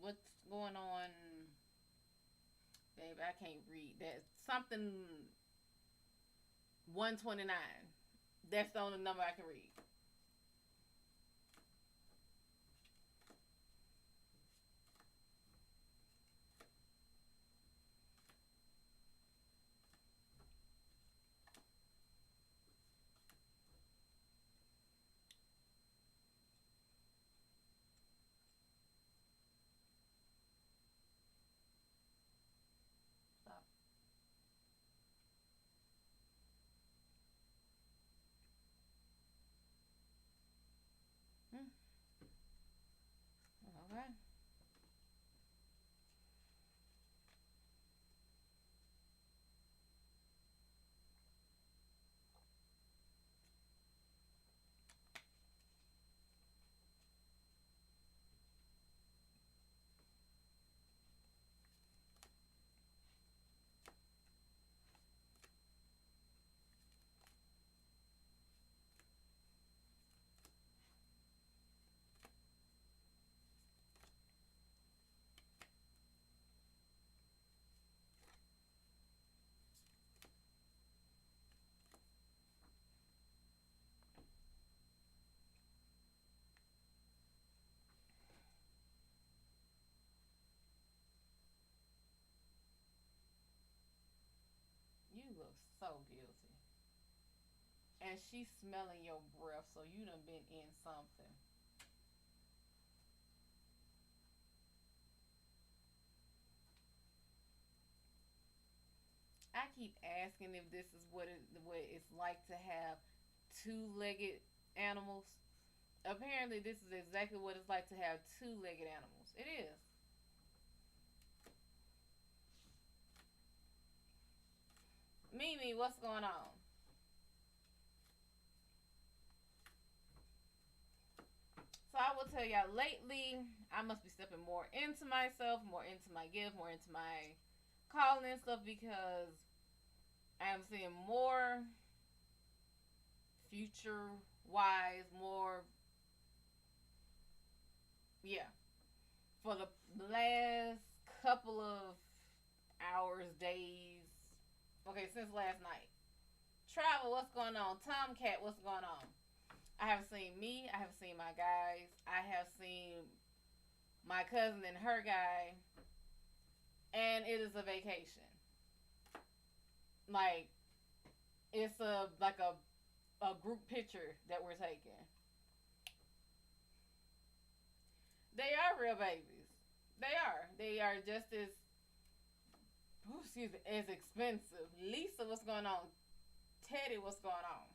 What's going on, babe? I can't read that. Something 129. That's the only number I can read. Stop. Hmm. Okay. You look so guilty. And she's smelling your breath, so you done been in something. I keep asking if this is what it's like to have two-legged animals. Apparently, this is exactly what it's like to have two-legged animals. It is. Mimi, what's going on? So I will tell y'all lately, I must be stepping more into myself, more into my gift, more into my calling and stuff because I am seeing more future wise, more, yeah. For the last couple of hours, days, okay, since last night. Travel, what's going on? Tomcat, what's going on? I have seen me, I have seen my guys, I have seen my cousin and her guy, and it is a vacation. Like it's a group picture that we're taking. They are real babies. They are. They are just as excuse me, as expensive. Lisa, what's going on? Teddy, what's going on?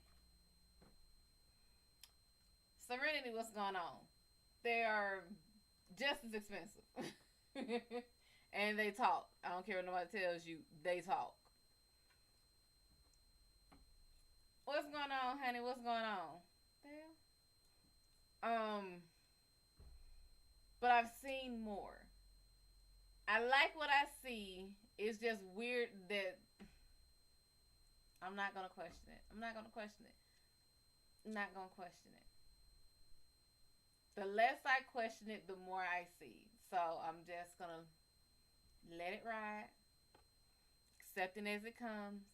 Serenity, what's going on? They are just as expensive. And they talk. I don't care what nobody tells you. They talk. What's going on, honey? What's going on? Damn. but I've seen more. I like what I see. It's just weird that I'm not gonna question it. I'm not gonna question it. I'm not gonna question it. The less I question it, the more I see. So I'm just gonna let it ride, accepting as it comes.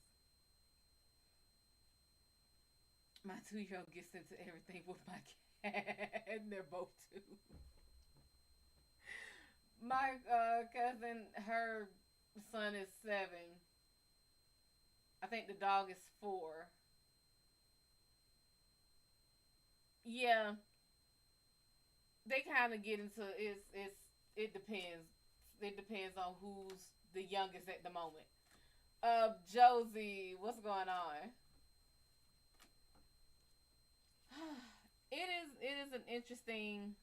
My 2 year old gets into everything with my cat, and they're both two. My cousin, her son is 7. I think the dog is 4. Yeah, they kind of get into it depends. It depends on who's the youngest at the moment. Josie, what's going on? It is an interesting.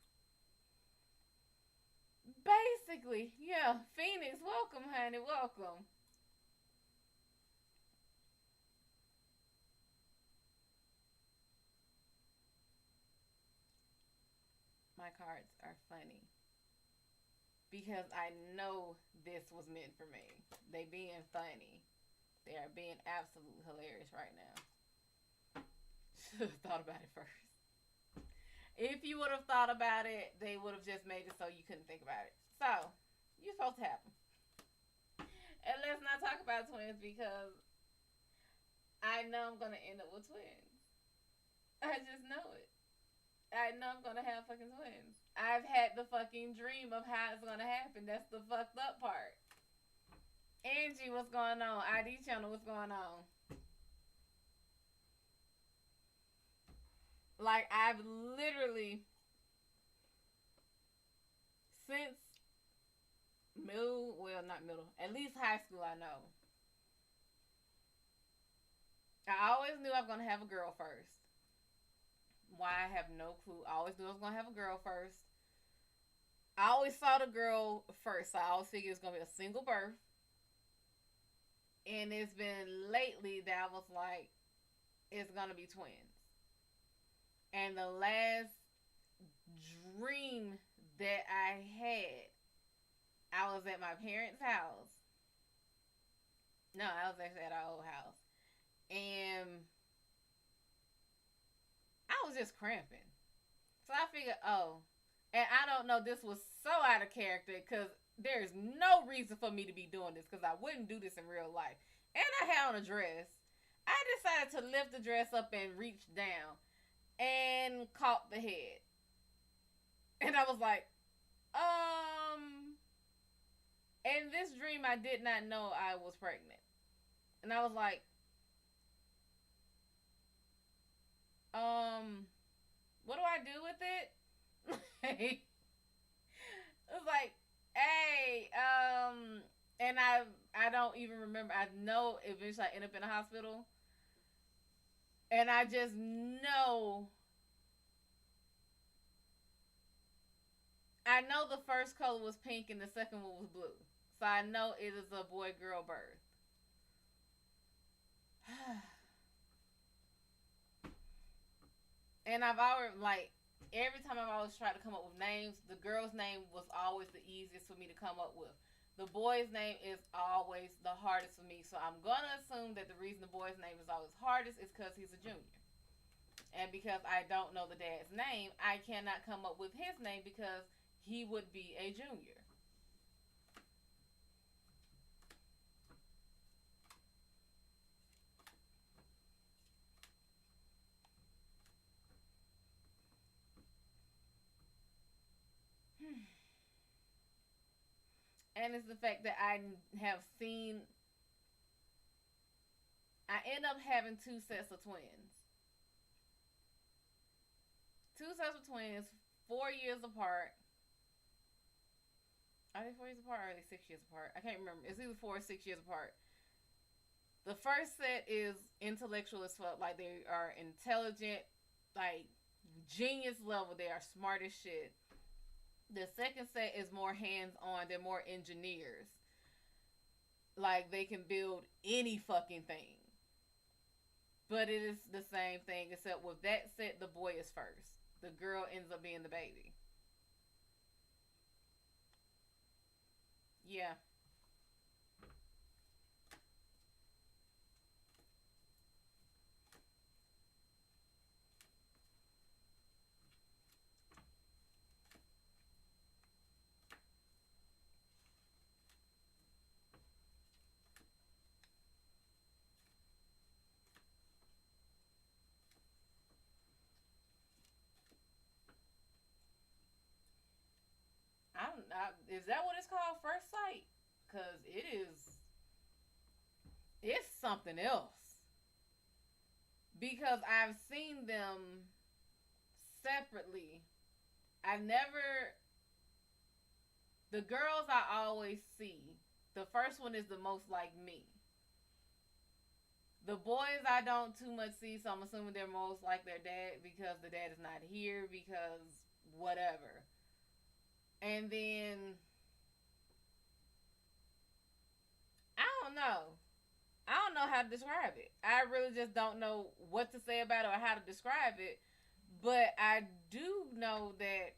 Basically, yeah. Phoenix, welcome, honey, welcome. My cards are funny because I know this was meant for me. They being funny. They are being absolutely hilarious right now. Should have thought about it first. If you would have thought about it, they would have just made it so you couldn't think about it. So, you're supposed to have them. And let's not talk about twins because I know I'm gonna end up with twins. I just know it. I know I'm gonna have fucking twins. I've had the fucking dream of how it's gonna happen. That's the fucked up part. Angie, what's going on? ID channel, what's going on? Like I've literally since middle, well not middle, at least high school I know. I always knew I was gonna have a girl first. Why I have no clue. I always knew I was gonna have a girl first. I always saw the girl first. So I always figured it was gonna be a single birth. And it's been lately that I was like, it's gonna be twins. And the last dream that I had, I was at my parents' house. No, I was actually at our old house. And I was just cramping. So I figured, oh, and I don't know, this was so out of character because there's no reason for me to be doing this because I wouldn't do this in real life. And I had on a dress. I decided to lift the dress up and reach down and caught the head. And I was like, in this dream, I did not know I was pregnant. And I was like, um, what do I do with it? It was like, hey, and I don't even remember. I know eventually I ended up in a hospital, and I just know. I know the first color was pink and the second one was blue, so I know it is a boy girl birth. And I've always like every time I've always tried to come up with names, the girl's name was always the easiest for me to come up with. The boy's name is always the hardest for me, so I'm gonna assume that the reason the boy's name is always hardest is because he's a junior. And because I don't know the dad's name, I cannot come up with his name because he would be a junior. And it's the fact that I have seen, I end up having two sets of twins. Two sets of twins, 4 years apart. Are they 4 years apart or are they 6 years apart? I can't remember. It's either 4 or 6 years apart. The first set is intellectual as fuck. Like they are intelligent, like genius level. They are smart as shit. The second set is more hands on. They're more engineers. Like they can build any fucking thing. But it is the same thing, except with that set, the boy is first. The girl ends up being the baby. Yeah. Is that what it's called? First sight? Cause it's something else. Because I've seen them separately. I never the girls I always see. The first one is the most like me. The boys I don't too much see, so I'm assuming they're most like their dad because the dad is not here because whatever. And then I don't know. I don't know how to describe it. I really just don't know what to say about it or how to describe it. But I do know that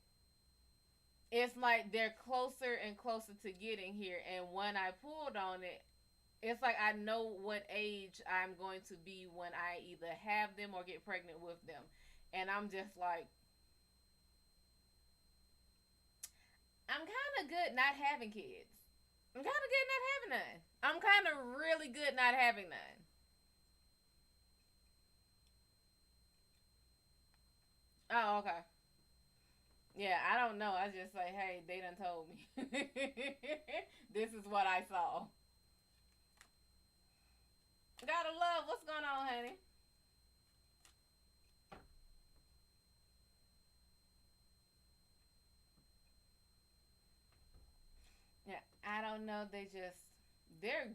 it's like they're closer and closer to getting here. And when I pulled on it, it's like I know what age I'm going to be when I either have them or get pregnant with them. And I'm just like, I'm kind of good not having kids. I'm kind of good not having none. I'm kind of really good not having none. Oh, okay. Yeah, I don't know. I just say, hey, they done told me. This is what I saw. Gotta love. What's going on, honey? Yeah, I don't know. They're,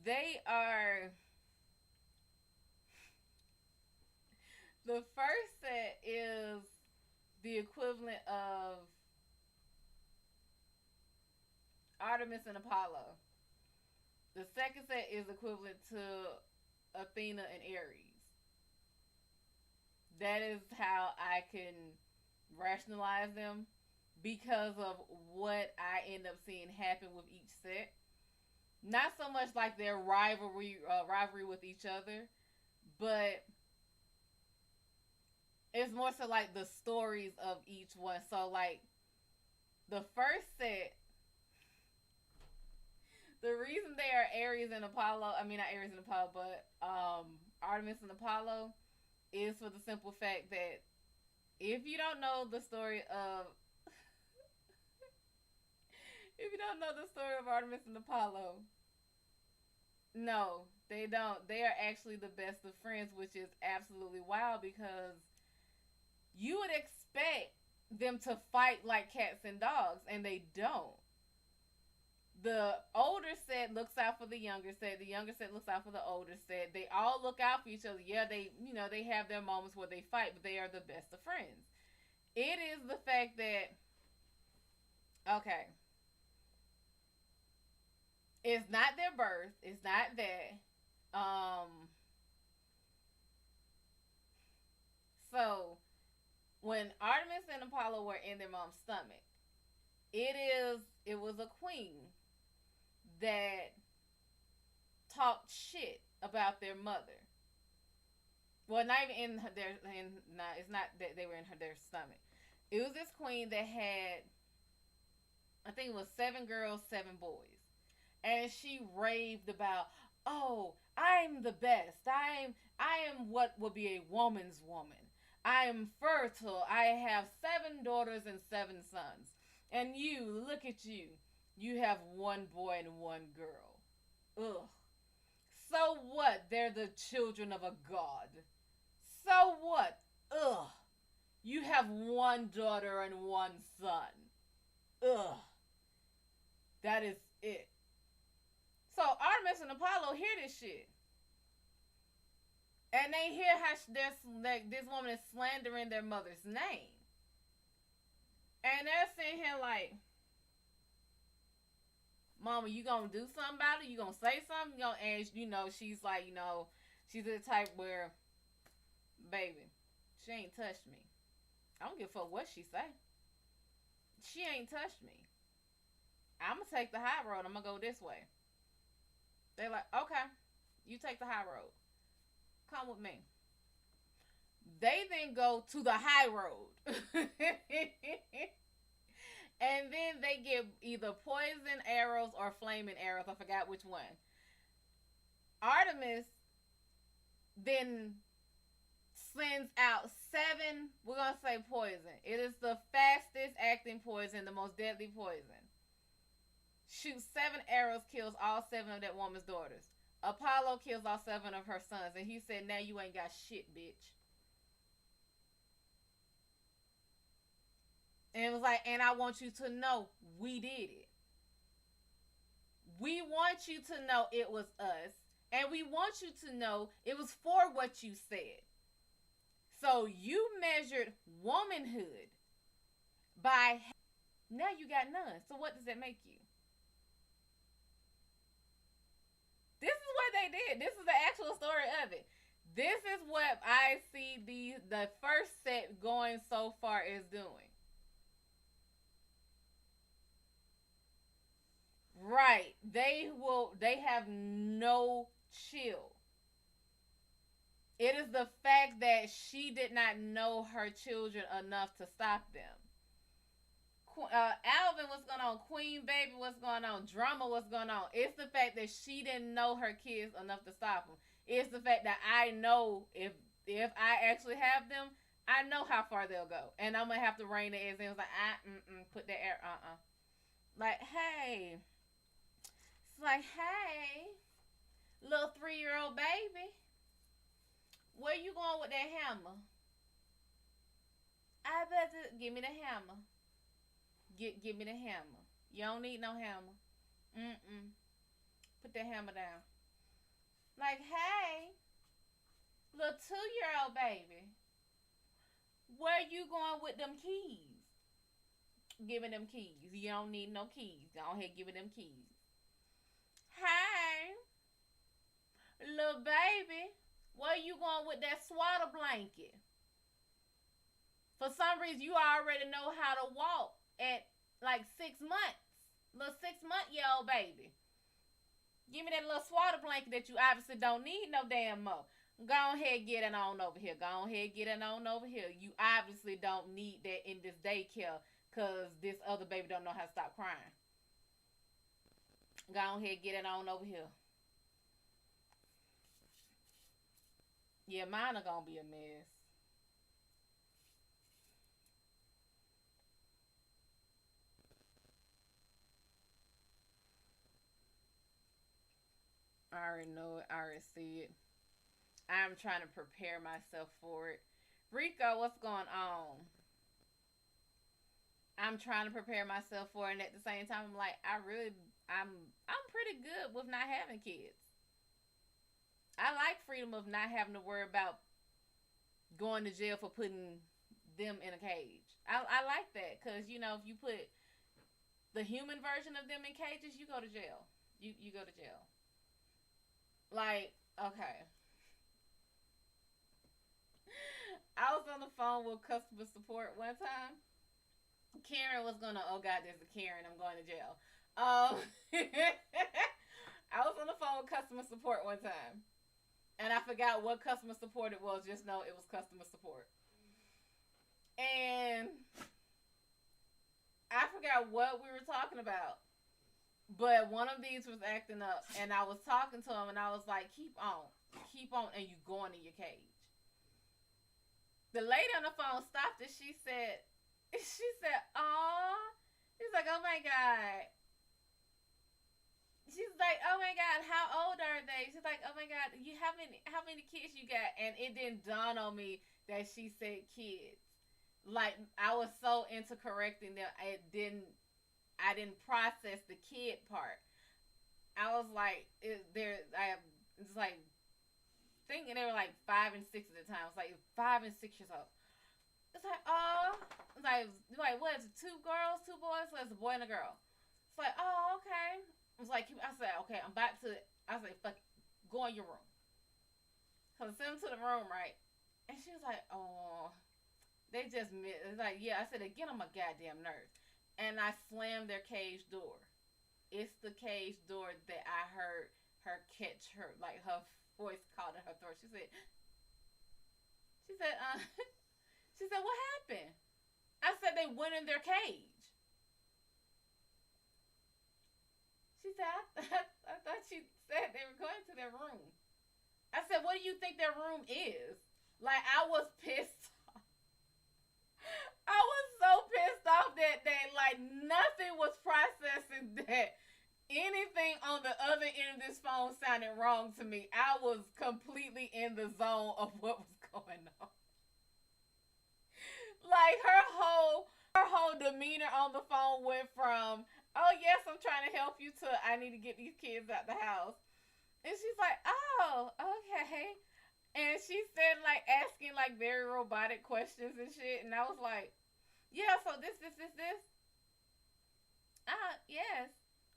they are, the first set is the equivalent of Artemis and Apollo. The second set is equivalent to Athena and Ares. That is how I can rationalize them because of what I end up seeing happen with each set. Not so much like their rivalry with each other, but it's more so like the stories of each one. So like the first set, the reason they are Aries and Apollo, I mean not Aries and Apollo, but Artemis and Apollo, is for the simple fact that if you don't know the story of if you don't know the story of Artemis and Apollo, no, they don't. They are actually the best of friends, which is absolutely wild because you would expect them to fight like cats and dogs, and they don't. The older set looks out for the younger set. The younger set looks out for the older set. They all look out for each other. Yeah, they have their moments where they fight, but they are the best of friends. It is the fact that okay, it's not their birth. It's not that. So when Artemis and Apollo were in their mom's stomach, it was a queen that talked shit about their mother. Well, not even in their it's not that they were in their stomach. It was this queen that had I think it was 7 girls, 7 boys, and she raved about, oh, I'm the best. I am what would be a woman's woman. I am fertile. I have 7 daughters and 7 sons. And you, look at you. You have 1 boy and 1 girl. Ugh. So what? They're the children of a god. So what? Ugh. You have 1 daughter and 1 son. Ugh. That is it. So Artemis and Apollo hear this shit. And they hear how this woman is slandering their mother's name. And they're sitting here like, Mama, you gonna do something about it? You gonna say something? And she's like, she's the type where, baby, she ain't touched me. I don't give a fuck what she say. She ain't touched me. I'm gonna take the high road. I'm gonna go this way. They like, okay, you take the high road. Come with me. They then go to the high road. And then they get either poison arrows or flaming arrows. I forgot which one. Artemis then sends out seven, we're going to say poison. It is the fastest acting poison, the most deadly poison. Shoots seven arrows, kills all seven of that woman's daughters. Apollo kills all seven of her sons. And he said, now you ain't got shit, bitch. And it was like, and I want you to know we did it. We want you to know it was us. And we want you to know it was for what you said. So you measured womanhood by, now you got none. So what does that make you? This is what they did. This is the actual story of it. This is what I see the first set going so far is doing. Right. They have no chill. It is the fact that she did not know her children enough to stop them. Alvin, what's going on? Queen Baby, what's going on? Drama, what's going on? It's the fact that she didn't know her kids enough to stop them. It's the fact that I know if I actually have them, I know how far they'll go, and I'm gonna have to rein the ass in. It's like put that air, like hey, it's like hey, little 3-year-old baby, where you going with that hammer? I better give me the hammer. Give me the hammer. You don't need no hammer. Put that hammer down. Like, hey, little 2-year-old baby, where you going with them keys? Give me them keys. You don't need no keys. Go ahead, give me them keys. Hey, little baby, where you going with that swaddle blanket? For some reason, you already know how to walk at like 6 months. Little 6-month-year-old baby. Give me that little swaddle blanket that you obviously don't need no damn more. Go ahead, get it on over here. Go ahead, get it on over here. You obviously don't need that in this daycare because this other baby don't know how to stop crying. Go ahead, get it on over here. Yeah, mine are gonna be a mess. I already know it. I already see it. I'm trying to prepare myself for it. Rico, what's going on? I'm trying to prepare myself for it, and at the same time, I'm like, I'm pretty good with not having kids. I like freedom of not having to worry about going to jail for putting them in a cage. I like that because if you put the human version of them in cages, you go to jail. You go to jail. Like, okay. I was on the phone with customer support one time. Karen was gonna, oh God, there's a Karen, I'm going to jail. I was on the phone with customer support one time. And I forgot what customer support it was, just know it was customer support. And I forgot what we were talking about. But one of these was acting up, and I was talking to him, and I was like, keep on, and you going in your cage. The lady on the phone stopped and she said, "Aw." She's like, "Oh my God." She's like, "Oh my God, how old are they?" She's like, "Oh my God, how many kids you got?" And it didn't dawn on me that she said kids. Like I was so into correcting them, I didn't process the kid part. I was like, it's like thinking they were like 5 and 6 at the time. It's like 5 and 6 years old. It's like, oh, it's like what is it? 2 girls, 2 boys. So it's a boy and a girl. It's like, oh, okay. It's like I said, okay, I'm about to. I was like, fuck, it, go in your room. So I sent him to the room, right? And she was like, oh. They just like, yeah. I said, they get on my goddamn nerves, and I slammed their cage door. It's the cage door that I heard her catch her, like her voice called in her throat. She said, she said, what happened? I said they went in their cage. She said, I thought she said they were going to their room. I said, what do you think their room is? Like, I was pissed. I was so pissed off that day. Like, nothing was processing that anything on the other end of this phone sounded wrong to me. I was completely in the zone of what was going on. Like, her whole demeanor on the phone went from, oh yes, I'm trying to help you, to I need to get these kids out the house. And she's like, oh, okay. And she said, like, asking like very robotic questions and shit. And I was like, yeah, so this. Yes,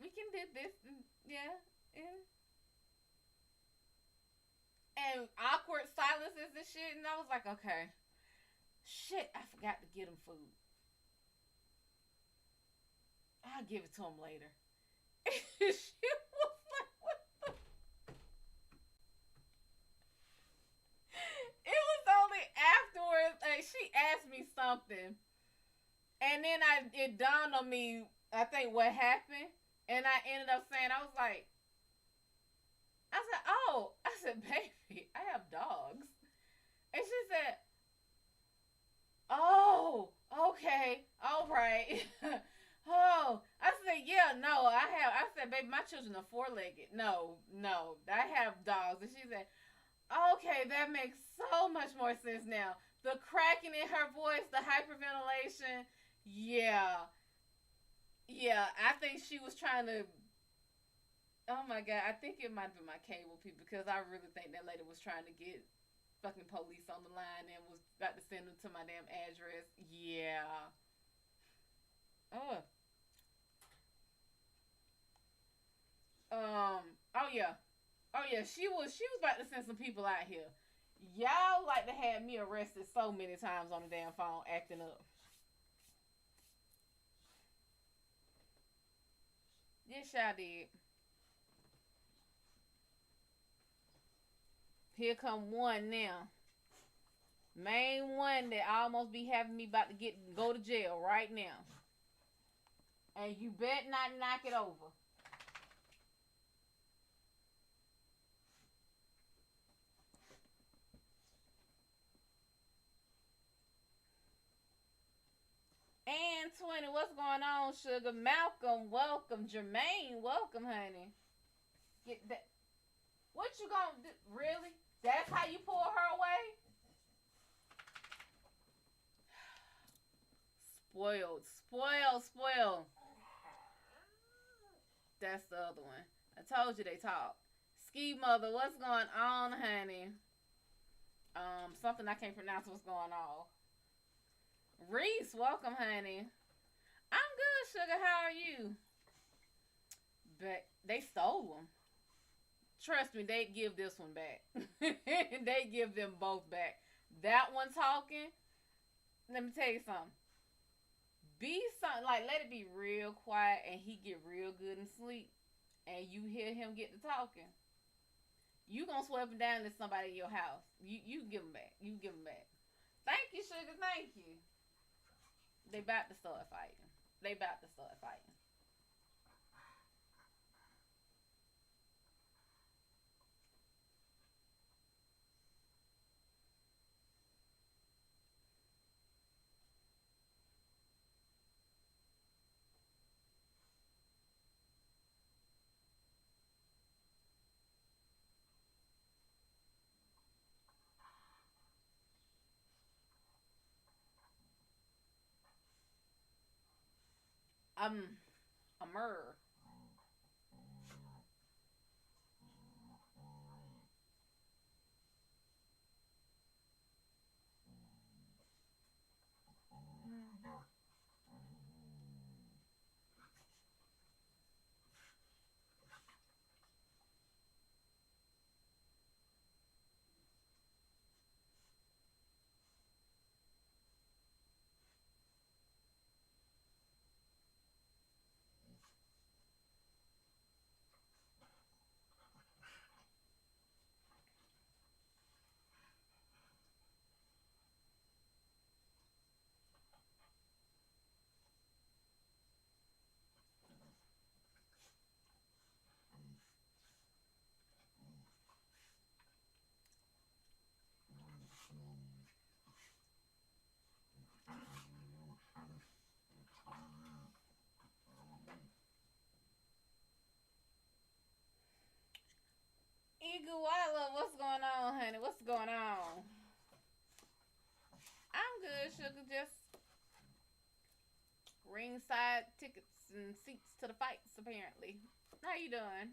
we can do this. And yeah, yeah. And awkward silences and shit. And I was like, okay, shit, I forgot to get him food. I'll give it to him later. She was like, what the? It was only afterwards, like, she asked me something. And then it dawned on me, I think, what happened. And I ended up saying, I was like, I said, oh, I said, baby, I have dogs. And she said, oh, okay, all right. Oh, I said, yeah, no, I have. I said, baby, my children are four-legged. No, no, I have dogs. And she said, okay, that makes so much more sense now. The cracking in her voice, the hyperventilation. Yeah, yeah. I think she was trying to. Oh my god, I think it might be my cable people, because I really think that lady was trying to get fucking police on the line and was about to send them to my damn address. Yeah. Oh. Oh yeah. Oh yeah. She was about to send some people out here. Y'all like to have me arrested so many times on the damn phone acting up. Yes, y'all did. Here come one now. Main one that almost be having me about to go to jail right now. And you bet not knock it over. And 20, what's going on, sugar? Malcolm, welcome. Jermaine, welcome, honey. Get that. What you gonna do? Really? That's how you pull her away? Spoiled, spoiled, spoiled. That's the other one. I told you they talk. Ski mother, what's going on, honey? Something I can't pronounce what's going on. Reese, welcome, honey. I'm good, sugar. How are you? But they stole them. Trust me, they give this one back. They give them both back. That one talking. Let me tell you something. Be something like, let it be real quiet, and he get real good and sleep, and you hear him get to talking. You gonna sweep him down to somebody in your house. You give him back. You give him back. Thank you, sugar. Thank you. They about to start fighting. They about to start fighting. Um, a murder. Iguala, what's going on, honey? What's going on? I'm good, sugar. Just ringside tickets and seats to the fights, apparently. How you doing?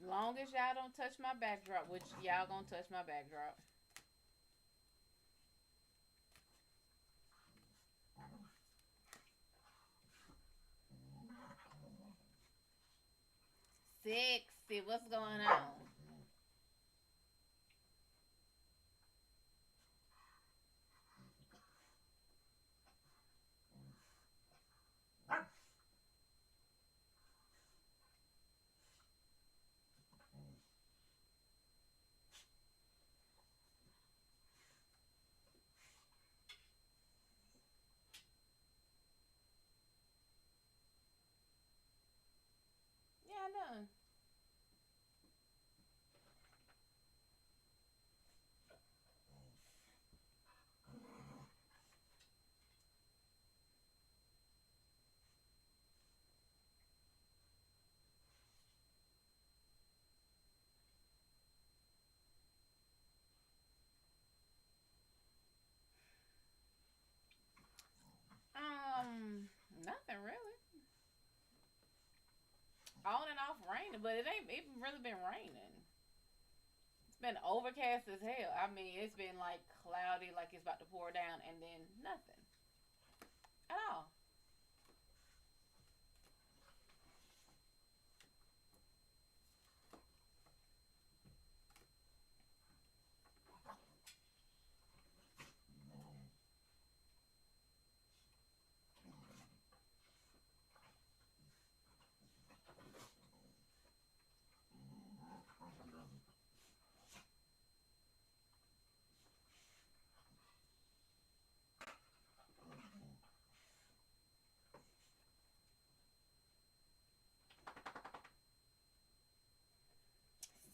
Long as y'all don't touch my backdrop, which y'all gonna touch my backdrop. Sexy, what's going on? Yeah, I know. Nothing really. On and off raining, but it ain't even really been raining. It's been overcast as hell. I mean, it's been like cloudy, like it's about to pour down, and then nothing at all.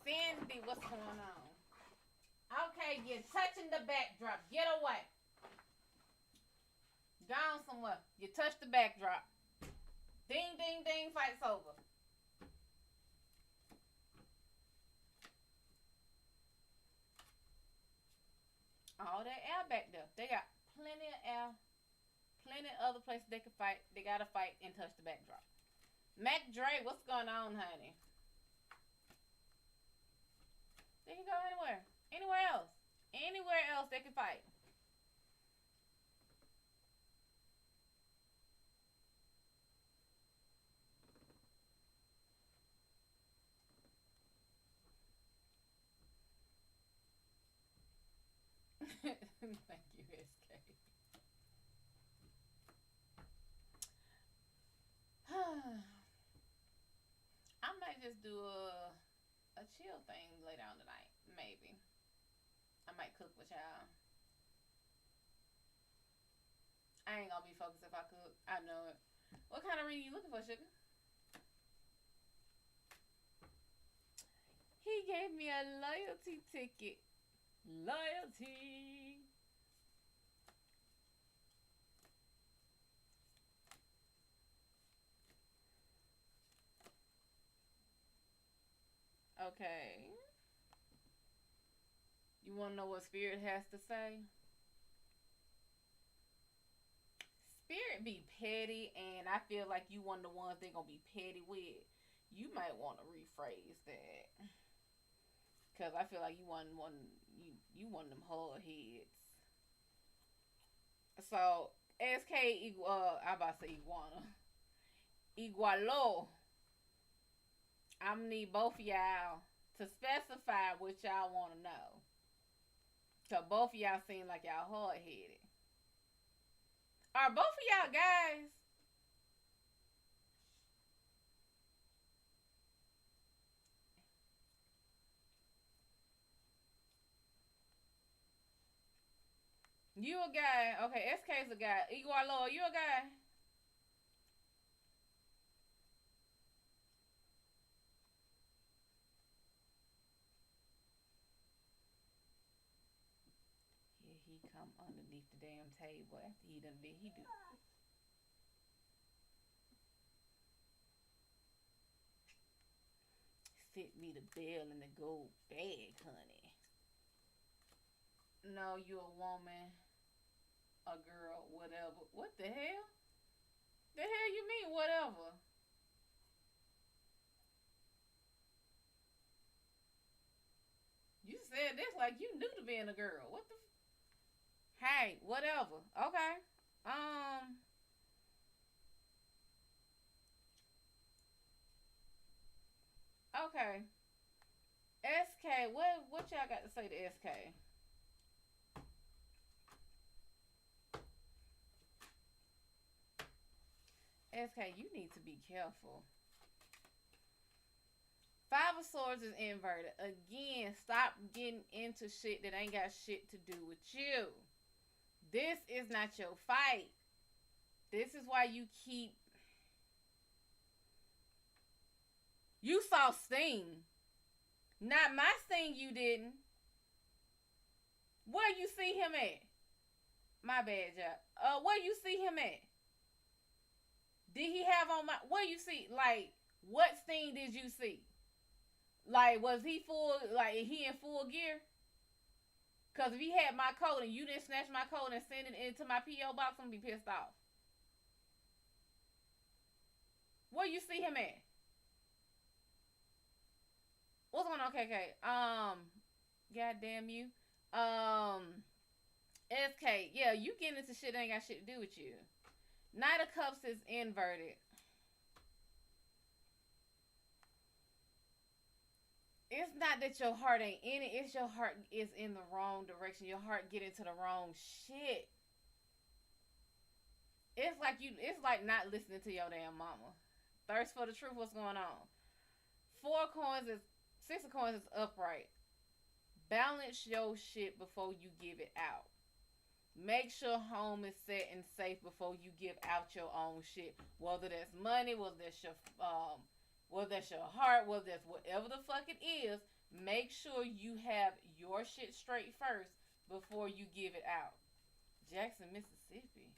Cindy, what's going on? Okay, you're touching the backdrop. Get away. Gone somewhere. You touched the backdrop. Ding, ding, ding. Fight's over. All that air back there. They got plenty of air. Plenty of other places they can fight. They gotta fight and touch the backdrop. Mac Dre, what's going on, honey? They can go anywhere. Anywhere else. Anywhere else they can fight. Thank you, SK. I might just do a chill thing later on tonight. Maybe. I might cook with y'all. I ain't gonna be focused if I cook. I know it. What kind of ring you looking for, sugar? He gave me a loyalty ticket. Loyalty. Okay. You want to know what Spirit has to say? Spirit be petty, and I feel like you one of the ones they gonna be petty with. You might want to rephrase that, cause I feel like you one of them hard heads. So SK, I about to say iguana, igualo. I'm gonna need both of y'all to specify what y'all want to know. Cause both of y'all seem like y'all hard headed. Are both of y'all guys? You a guy? Okay, SK's a guy. Igualo, are you a guy? Here he come underneath the damn table after he done did he do. fit me the bill in the gold bag, honey. No, you a woman, a girl, whatever. What the hell? The hell you mean whatever? You said this like you knew to being a girl. What the? Hey, whatever. Okay. Um. Okay. SK. What y'all got to say to SK? SK, you need to be careful. Five of Swords is inverted. Again, stop getting into shit that ain't got shit to do with you. This is not your fight. This is why you keep. You saw Sting. Not my Sting, you didn't. Where you see him at? My bad, y'all. Where you see him at? Did he have on my. Where you see? Like, what Sting did you see? Like, was he full. Like, he in full gear? Because if he had my code and you didn't snatch my code and send it into my P.O. box, I'm going to be pissed off. Where you see him at? What's going on, KK? Goddamn you. SK. Yeah, you getting into shit that ain't got shit to do with you. Knight of Cups is inverted. It's not that your heart ain't in it. It's your heart is in the wrong direction. Your heart get into the wrong shit. It's like you. It's like not listening to your damn mama. Thirst for the truth. What's going on? Six of coins is upright. Balance your shit before you give it out. Make sure home is set and safe before you give out your own shit. Whether that's money, whether that's your heart, whether that's whatever the fuck it is, make sure you have your shit straight first before you give it out. Jackson, Mississippi.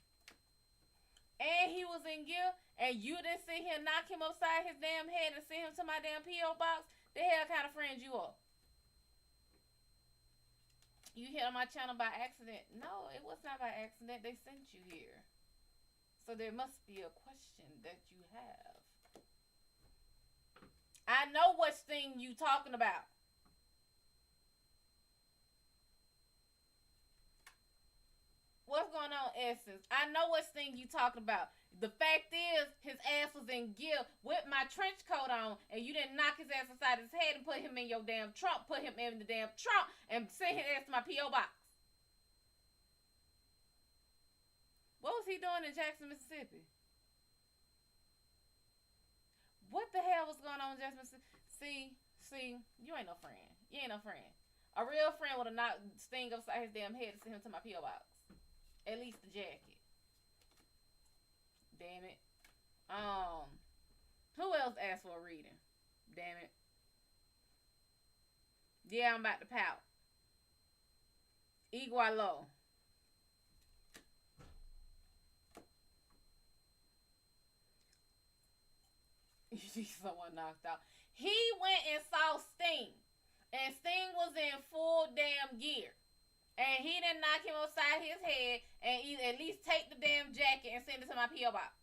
And he was in gear, and you didn't sit here knock him upside his damn head and send him to my damn P.O. box. The hell kind of friend you are? You hit on my channel by accident. No, it was not by accident. They sent you here. So there must be a question that you have. I know what thing you talking about. What's going on, Essence? I know what thing you talking about. The fact is, his ass was in gear with my trench coat on, and you didn't knock his ass aside his head and put him in your damn trunk, put him in the damn trunk, and send his ass to my P.O. box. What was he doing in Jackson, Mississippi? What the hell was going on in Jackson, Mississippi? See, you ain't no friend. You ain't no friend. A real friend would have knocked Sting upside his damn head and sent him to my P.O. box. At least the jacket. Damn it. Who else asked for a reading? Damn it. Yeah, I'm about to pout. Igualo. You see someone knocked out. He went and saw Sting. And Sting was in full damn gear. And he didn't knock him upside his head and at least take the damn jacket and send it to my P.O. box.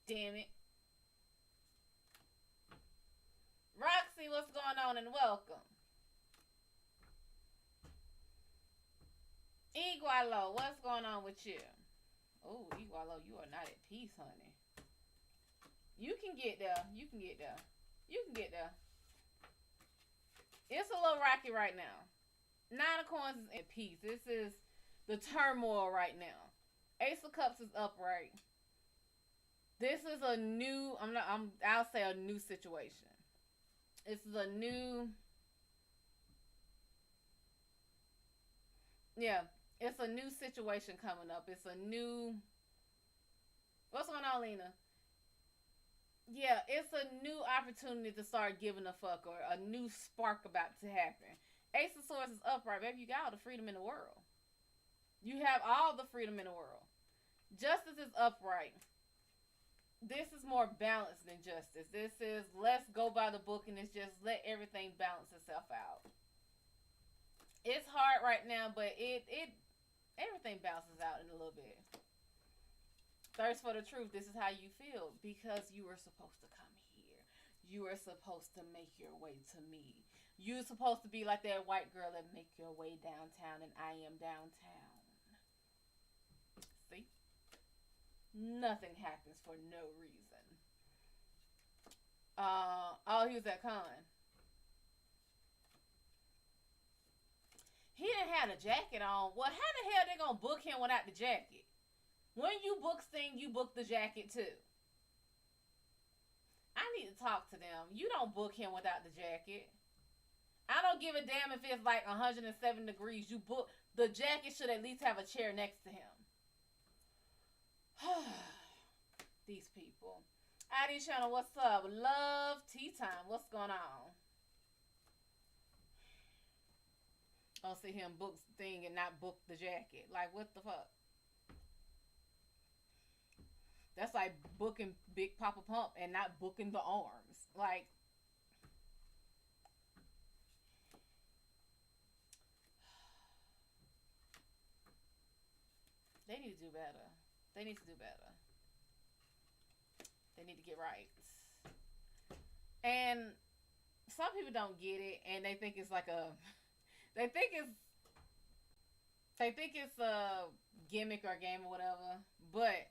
Damn it. Roxy, what's going on, and welcome. Igualo, what's going on with you? Oh, Igualo, you are not at peace, honey. You can get there. You can get there. You can get there. It's a little rocky right now. Nine of Coins is at peace. This is the turmoil right now. Ace of Cups is upright. This is a new. I'll say a new situation. This is a new. Yeah, it's a new situation coming up. It's a new. What's going on, Lena? Yeah, it's a new opportunity to start giving a fuck, or a new spark about to happen. Ace of Swords is upright, baby. You got all the freedom in the world. You have all the freedom in the world. Justice is upright. This is more balanced than justice. This is let's go by the book and it's just let everything balance itself out. It's hard right now, but it everything balances out in a little bit. Thirst for the truth. This is how you feel because you were supposed to come here. You were supposed to make your way to me. You're supposed to be like that white girl and make your way downtown, and I am downtown. See? Nothing happens for no reason. Oh, he was at con. He didn't have a jacket on. Well, how the hell they gonna book him without the jacket? When you book Sting, you book the jacket too. I need to talk to them. You don't book him without the jacket. I don't give a damn if it's like 107 degrees. You book the jacket should at least have a chair next to him. These people. ID channel, what's up? Love tea time. What's going on? I'll see him book thing and not book the jacket. Like, what the fuck? That's like booking Big Papa Pump and not booking the arms. Like, they need to do better. They need to do better. They need to get right. And some people don't get it, and they think it's like a, they think it's a gimmick or a game or whatever. But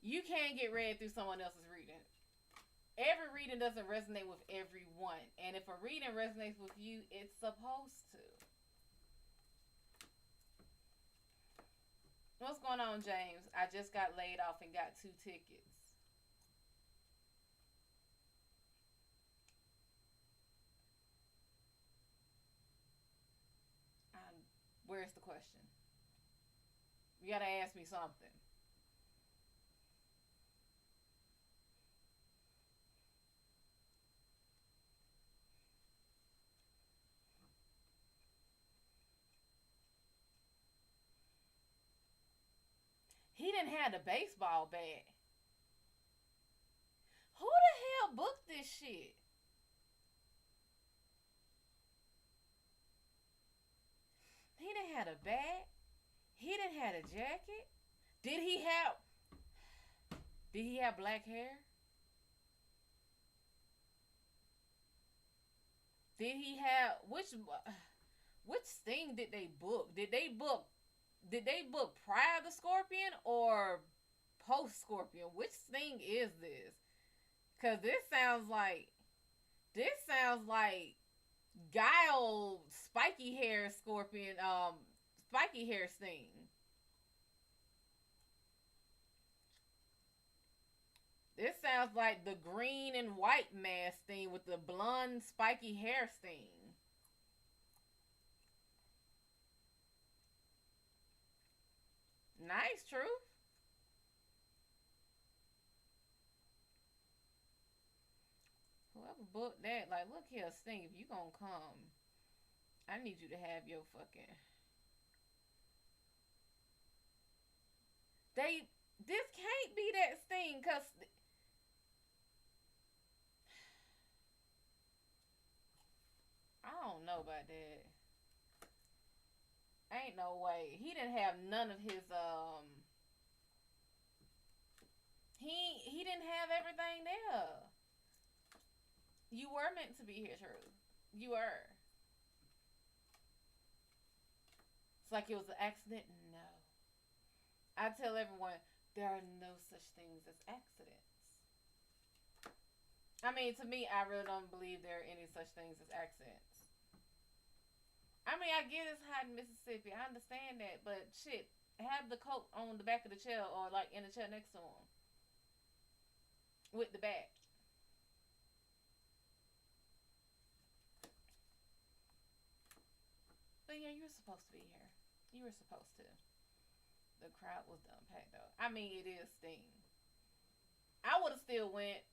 you can get read through someone else's reading. Every reading doesn't resonate with everyone, and if a reading resonates with you, it's supposed to. What's going on, James? I just got laid off and got 2 tickets. Where's the question? You gotta ask me something. He didn't have the baseball bat. Who the hell booked this shit? He didn't have a bat. He didn't have a jacket. Did he have? Did he have black hair? Did he have which Sting did they book? Did they book prior to Scorpion or post Scorpion? Which Sting is this? Cause this sounds like Guile spiky hair Scorpion spiky hair Sting. This sounds like the green and white mask Sting with the blonde spiky hair Sting. Nice, truth. Whoever booked that, like, look here, Sting, if you gonna come, I need you to have your fucking. They. This can't be that Sting, cause I don't know about that. Ain't no way. He didn't have none of his he didn't have everything there. You were meant to be here, True. You were. It's like it was an accident. No. I tell everyone there are no such things as accidents. I mean, to me, I really don't believe there are any such things as accidents. I mean, I get it's hot in Mississippi. I understand that, but shit, have the coat on the back of the chair or like in the chair next to him with the bat. But yeah, you were supposed to be here. You were supposed to. The crowd was done packed though. I mean, it is Sting. I would have still went.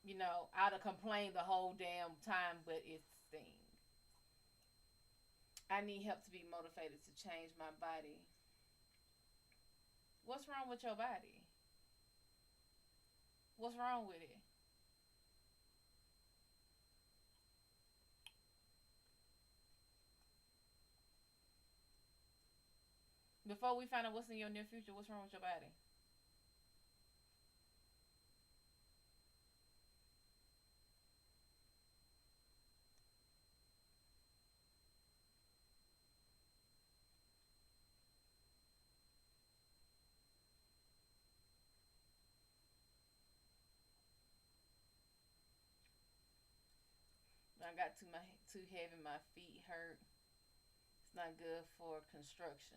I'd have complained the whole damn time, but it's Sting. I need help to be motivated to change my body. What's wrong with your body? What's wrong with it? Before we find out what's in your near future, what's wrong with your body? I got too heavy. My feet hurt. It's not good for construction.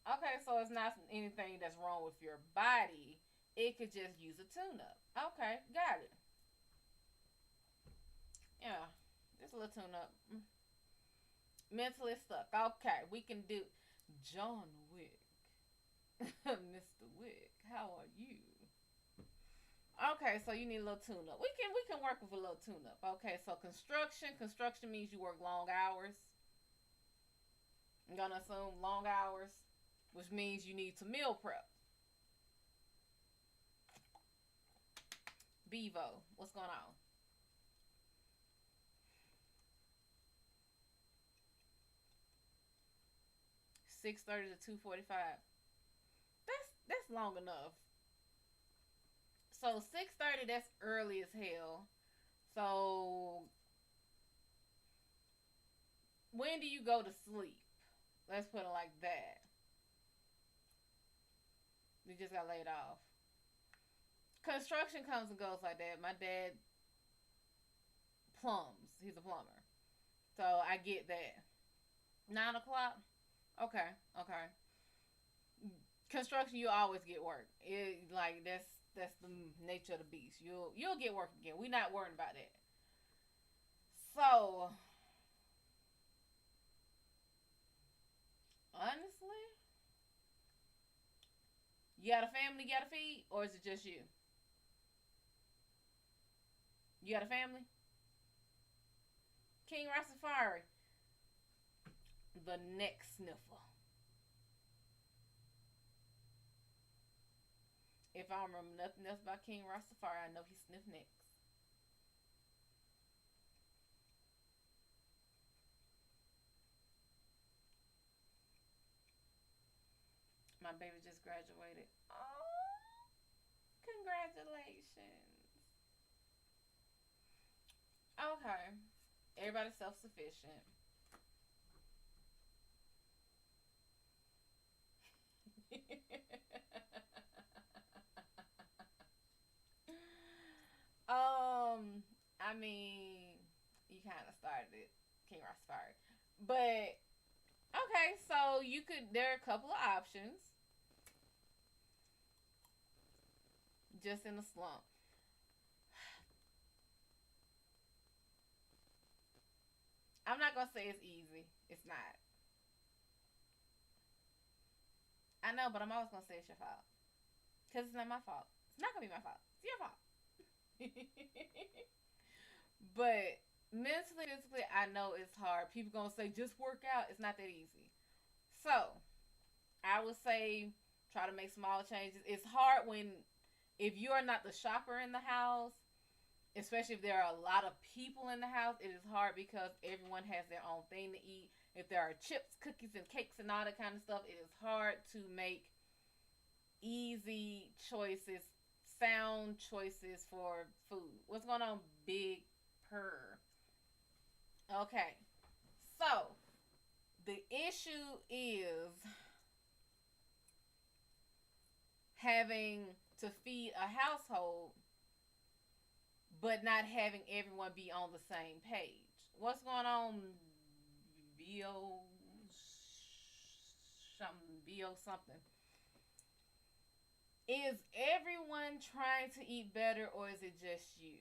Okay, so it's not anything that's wrong with your body. It could just use a tune up. Okay, got it. Yeah, just a little tune up. Mentally stuck. Okay, we can do John Wick. Mr. Wick, how are you? Okay, so you need a little tune up. We can work with a little tune up. Okay, so construction means you work long hours. I'm gonna assume long hours, which means you need to meal prep. Bevo, what's going on? 6:30 to 2:45. That's long enough. So 6:30, that's early as hell. So when do you go to sleep? Let's put it like that. You just got laid off. Construction comes and goes like that. My dad plumbs. He's a plumber. So I get that. 9 o'clock? Okay, okay. Construction, you always get work. That's the nature of the beast. You'll get work again. We're not worrying about that. So honestly, you got a family you got to feed, or is it just you? You got a family? King Rastafari, the neck sniffer. If I remember nothing else about King Rastafari, I know he sniffed necks. My baby just graduated. Oh, congratulations. Okay. Everybody's self sufficient. I mean, you kind of started it, King Rastafari. But okay, so you could. There are a couple of options. Just in a slump. I'm not gonna say it's easy. It's not. I know, but I'm always gonna say it's your fault because it's not my fault. It's not gonna be my fault. It's your fault. But mentally, physically, I know it's hard. People gonna say just work out. It's not that easy. So I would say try to make small changes. It's hard when if you are not the shopper in the house, especially if there are a lot of people in the house. It is hard because everyone has their own thing to eat. If there are chips, cookies, and cakes and all that kind of stuff, it is hard to make easy choices, sound choices for food. What's going on, Big Purr? Okay, so the issue is having to feed a household but not having everyone be on the same page. What's going on, Bo something? Bo something. Is everyone trying to eat better, or is it just you?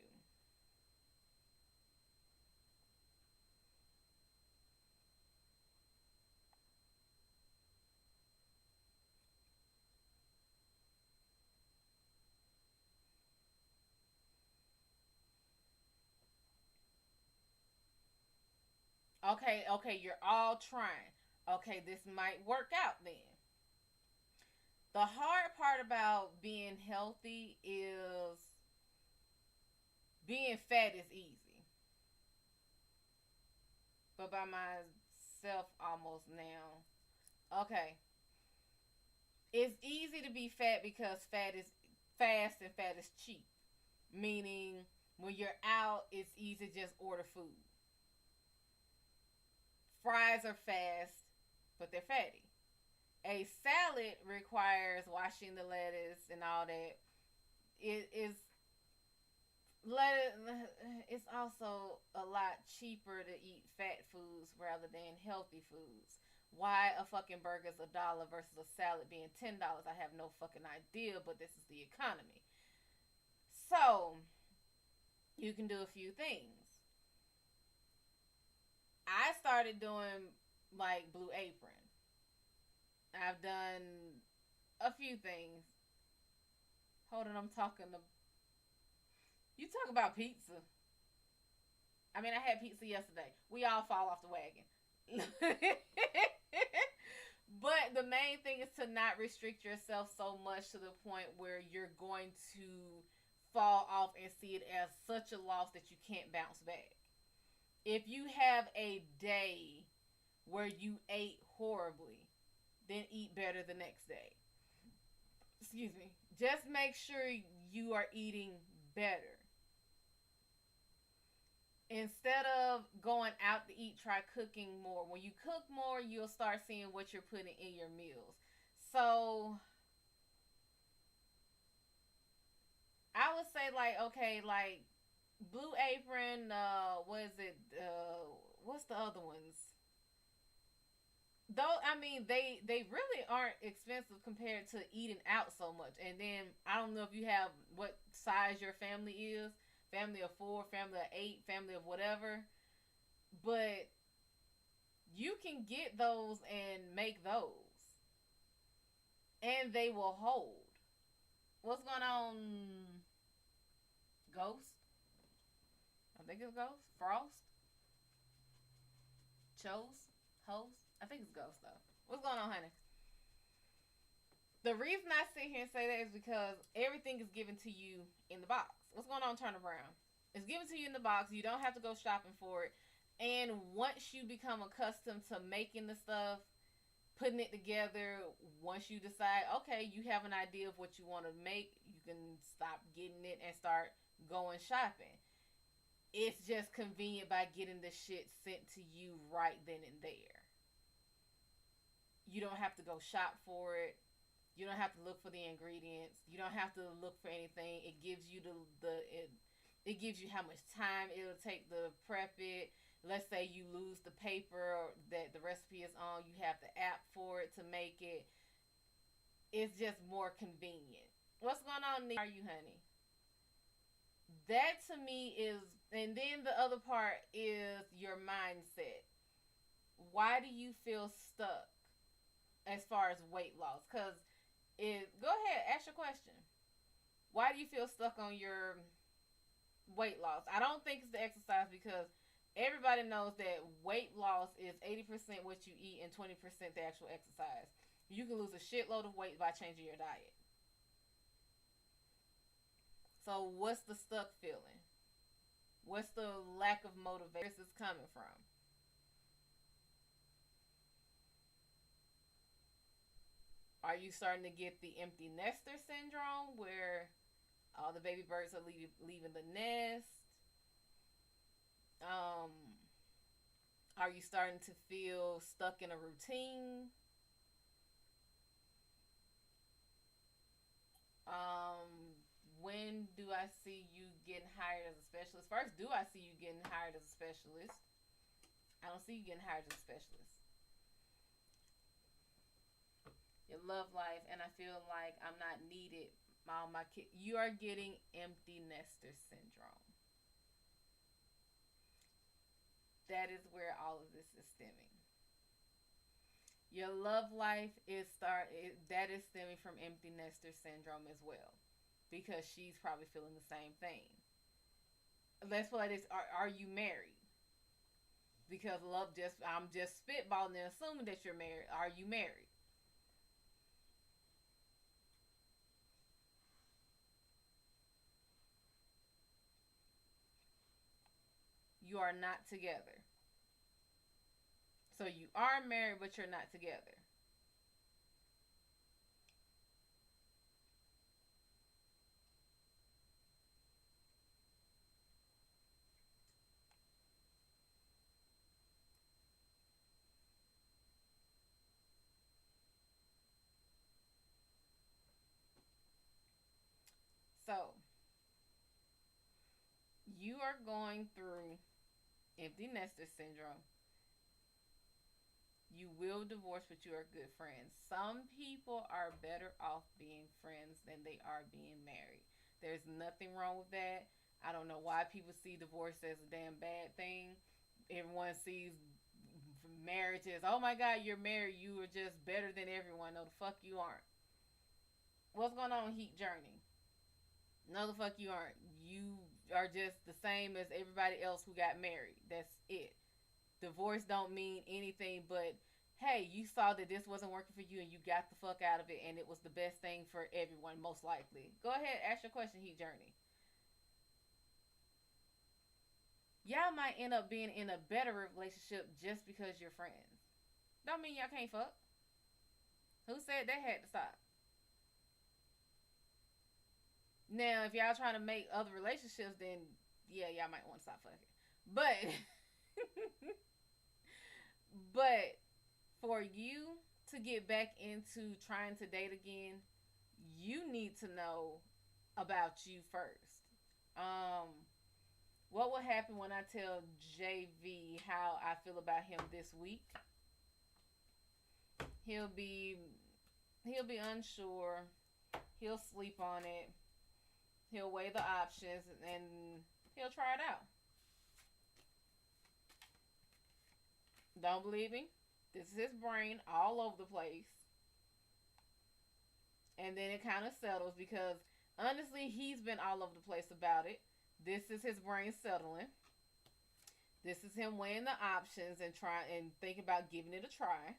Okay, okay, you're all trying. Okay, this might work out then. The hard part about being healthy is being fat is easy. But by myself almost now. Okay. It's easy to be fat because fat is fast and fat is cheap. Meaning when you're out, it's easy to just order food. Fries are fast, but they're fatty. A salad requires washing the lettuce and all that. It is lettuce. It's also a lot cheaper to eat fat foods rather than healthy foods. Why a fucking burger is $1 versus a salad being $10? I have no fucking idea, but this is the economy. So you can do a few things. I started doing like Blue Apron. I've done a few things. Hold on, I'm talking to you. Talk about pizza. I mean, I had pizza yesterday. We all fall off the wagon. But the main thing is to not restrict yourself so much to the point where you're going to fall off and see it as such a loss that you can't bounce back. If you have a day where you ate horribly, then eat better the next day. Excuse me. Just make sure you are eating better. Instead of going out to eat, try cooking more. When you cook more, you'll start seeing what you're putting in your meals. So I would say like, okay, like Blue Apron, what is it? What's the other ones? Though I mean they really aren't expensive compared to eating out so much. And then I don't know if you have what size your family is, family of four, family of eight, family of whatever, but you can get those and make those, and they will hold. What's going on, Ghost? I think it's Ghost. Frost, Chose, Host. I think it's Ghost though. What's going on, honey? The reason I sit here and say that is because everything is given to you in the box. What's going on, Turner Brown? It's given to you in the box. You don't have to go shopping for it. And once you become accustomed to making the stuff, putting it together, once you decide, okay, you have an idea of what you want to make, you can stop getting it and start going shopping. It's just convenient by getting the shit sent to you right then and there. You don't have to go shop for it. You don't have to look for the ingredients. You don't have to look for anything. It gives you it gives you how much time it'll take to prep it. Let's say you lose the paper that the recipe is on, you have the app for it to make it. It's just more convenient. What's going on? Are you, honey? That to me is, and then the other part is your mindset. Why do you feel stuck as far as weight loss? Because go ahead, ask your question. Why do you feel stuck on your weight loss? I don't think it's the exercise because everybody knows that weight loss is 80% what you eat and 20% the actual exercise. You can lose a shitload of weight by changing your diet. So what's the stuck feeling? What's the lack of motivation? Where's this coming from? Are you starting to get the empty nester syndrome where all the baby birds are leaving the nest? Um, are you starting to feel stuck in a routine? When do I see you getting hired as a specialist? First, do I see you getting hired as a specialist? I don't see you getting hired as a specialist. Your love life, and I feel like I'm not needed. All my kids, you are getting empty nester syndrome. That is where all of this is stemming. Your love life that is stemming from empty nester syndrome as well, because she's probably feeling the same thing. Let's put like this: Are you married? Because love I'm just spitballing and assuming that you're married. Are you married? You are not together. So you are married, but you're not together. So you are going through empty nester syndrome. You will divorce, but you are good friends. Some people are better off being friends than they are being married. There's nothing wrong with that. I don't know why people see divorce as a damn bad thing. Everyone sees marriage as, oh my God, you're married. You are just better than everyone. No, the fuck you aren't. What's going on, Heat Journey? No, the fuck you aren't. You are just the same as everybody else who got married. That's it. Divorce don't mean anything but, hey, you saw that this wasn't working for you and you got the fuck out of it and it was the best thing for everyone, most likely. Go ahead, ask your question, Heat Journey. Y'all might end up being in a better relationship just because you're friends. Don't mean y'all can't fuck. Who said that had to stop? Now, if y'all trying to make other relationships, then yeah, y'all might want to stop fucking. But but for you to get back into trying to date again, you need to know about you first. Um, what will happen when I tell JV how I feel about him this week? He'll be he'll be unsure. He'll sleep on it. He'll weigh the options and he'll try it out. Don't believe me? This is his brain all over the place. And then it kind of settles because honestly, he's been all over the place about it. This is his brain settling. This is him weighing the options and trying and thinking about giving it a try.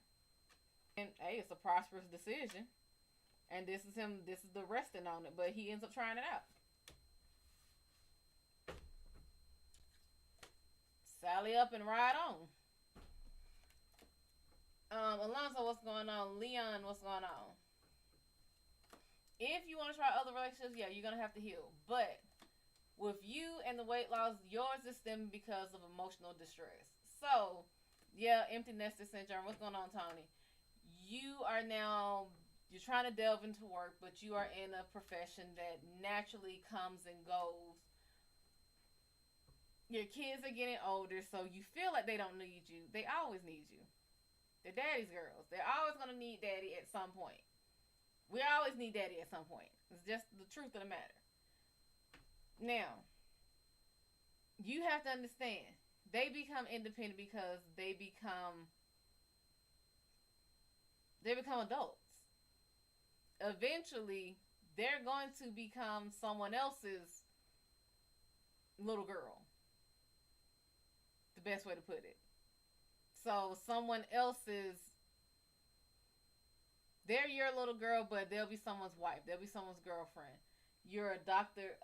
And hey, it's a prosperous decision. And this is him. This is the resting on it, but he ends up trying it out. Sally up and ride on. Alonzo, what's going on? Leon, what's going on? If you want to try other relationships, yeah, you're gonna have to heal. But with you and the weight loss, yours is stemming because of emotional distress. So, yeah, empty nester syndrome. What's going on, Tony? You are now you're trying to delve into work, but you are in a profession that naturally comes and goes. Your kids are getting older, so you feel like they don't need you. They always need you. They're daddy's girls. They're always gonna need daddy at some point. We always need daddy at some point. It's just the truth of the matter. Now, you have to understand, they become independent because they become adults. Eventually, they're going to become someone else's little girl. The best way to put it. So someone else's they're your little girl, but they'll be someone's wife. They'll be someone's girlfriend. You're a doctor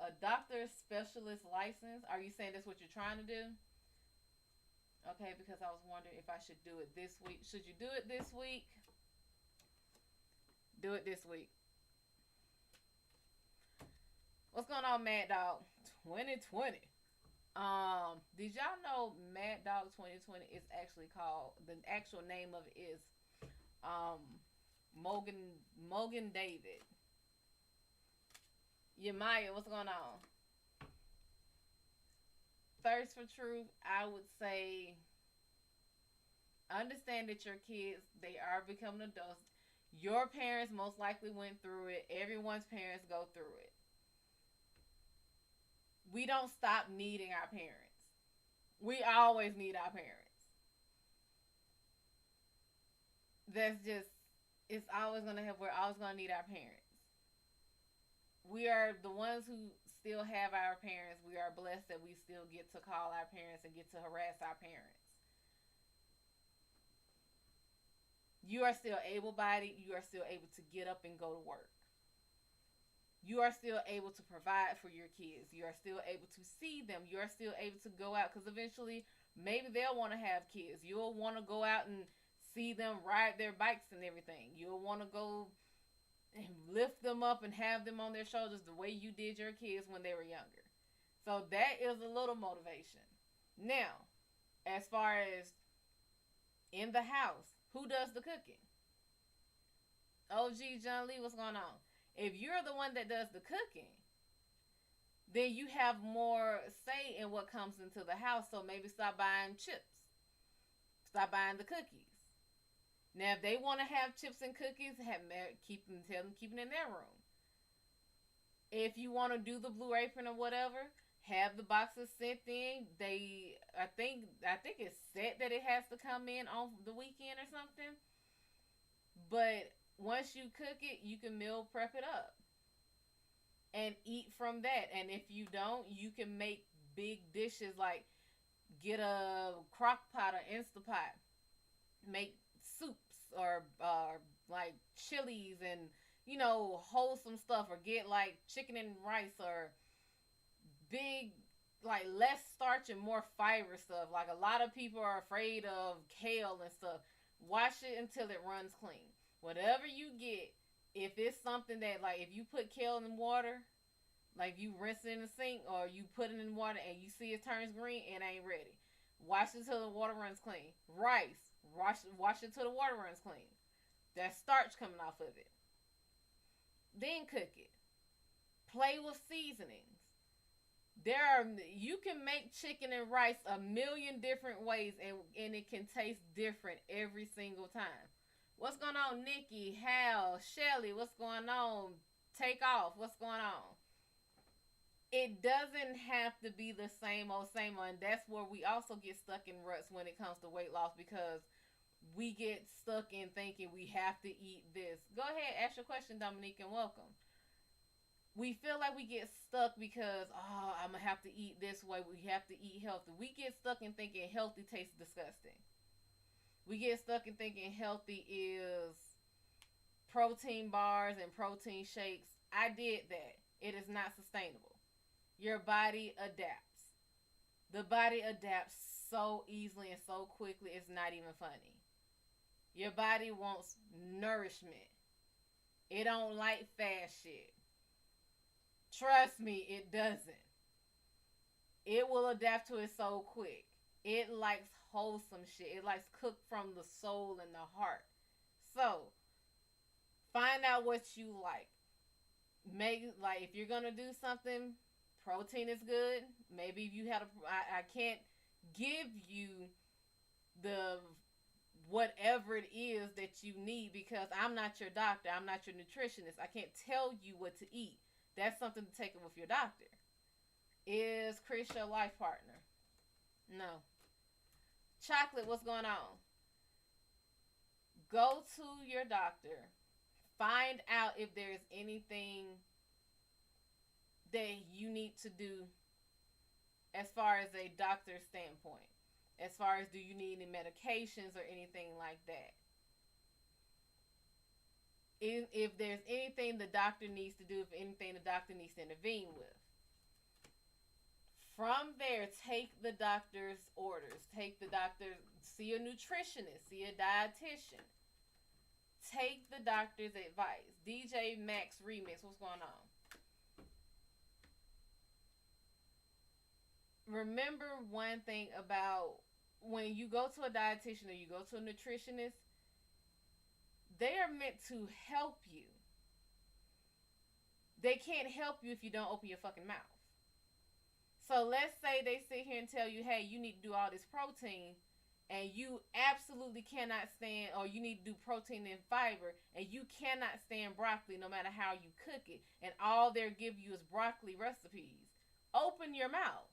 specialist license. Are you saying that's what you're trying to do? Okay, because I was wondering if I should do it this week. Should you do it this week? Do it this week. What's going on, Mad Dog? 2020. Did y'all know Mad Dog 2020 is actually called, the actual name of it is um Mogan David. Yamaya, what's going on? Thirst for truth, I would say understand that your kids, they are becoming adults. Your parents most likely went through it. Everyone's parents go through it. We don't stop needing our parents. We always need our parents. That's just, it's always gonna have, we're always gonna need our parents. We are the ones who still have our parents. We are blessed that we still get to call our parents and get to harass our parents. You are still able bodied. You are still able to get up and go to work. you are still able to provide for your kids. You are still able to see them. You are still able to go out, because eventually maybe they'll want to have kids. You'll want to go out and see them ride their bikes and everything. You'll want to go and lift them up and have them on their shoulders the way you did your kids when they were younger. So that is a little motivation. Now, as far as in the house, who does the cooking? OG John Lee, what's going on? If you're the one that does the cooking, then you have more say in what comes into the house. So maybe stop buying chips. Stop buying the cookies. Now, if they want to have chips and cookies, tell them keep it in their room. If you want to do the Blue Apron or whatever, have the boxes sent in. I think it's set that it has to come in on the weekend or something. But once you cook it, you can meal prep it up and eat from that. And if you don't, you can make big dishes, like get a crock pot or Instapot, make soups or like chilies and wholesome stuff, or get like chicken and rice, or big, like less starch and more fiber stuff. Like a lot of people are afraid of kale and stuff. Wash it until it runs clean. Whatever you get, if it's something that, like, if you put kale in water, like you rinse it in the sink or you put it in water and you see it turns green, it ain't ready. Wash it till the water runs clean. Rice, wash it till the water runs clean. That's starch coming off of it. Then cook it. Play with seasonings. You can make chicken and rice a million different ways, and it can taste different every single time. What's going on, Nikki, Hal, Shelly? What's going on? Take off. What's going on? It doesn't have to be the same old, and that's where we also get stuck in ruts when it comes to weight loss, because we get stuck in thinking we have to eat this. Go ahead, ask your question, Dominique, and welcome. We feel like we get stuck because, I'm going to have to eat this way. We have to eat healthy. We get stuck in thinking healthy tastes disgusting. We get stuck in thinking healthy is protein bars and protein shakes. I did that. It is not sustainable. Your body adapts. The body adapts so easily and so quickly, it's not even funny. Your body wants nourishment. It don't like fast shit. Trust me, it doesn't. It will adapt to it so quick. It likes wholesome shit. It likes cooked from the soul and the heart. So, find out what you like. If you're gonna do something, protein is good. Maybe if you had I can't give you the whatever it is that you need, because I'm not your doctor. I'm not your nutritionist. I can't tell you what to eat. That's something to take it with your doctor. Is Chris your life partner? No. Chocolate, what's going on? Go to your doctor. Find out if there's anything that you need to do as far as a doctor's standpoint. As far as, do you need any medications or anything like that? If there's anything the doctor needs to do, if anything the doctor needs to intervene with. From there, take the doctor's orders. See a nutritionist, see a dietitian. Take the doctor's advice. DJ Max Remix, what's going on? Remember one thing about when you go to a dietitian or you go to a nutritionist, they are meant to help you. They can't help you if you don't open your fucking mouth. So let's say they sit here and tell you, hey, you need to do all this protein, and you absolutely cannot stand, or you need to do protein and fiber, and you cannot stand broccoli no matter how you cook it, and all they're giving you is broccoli recipes. Open your mouth.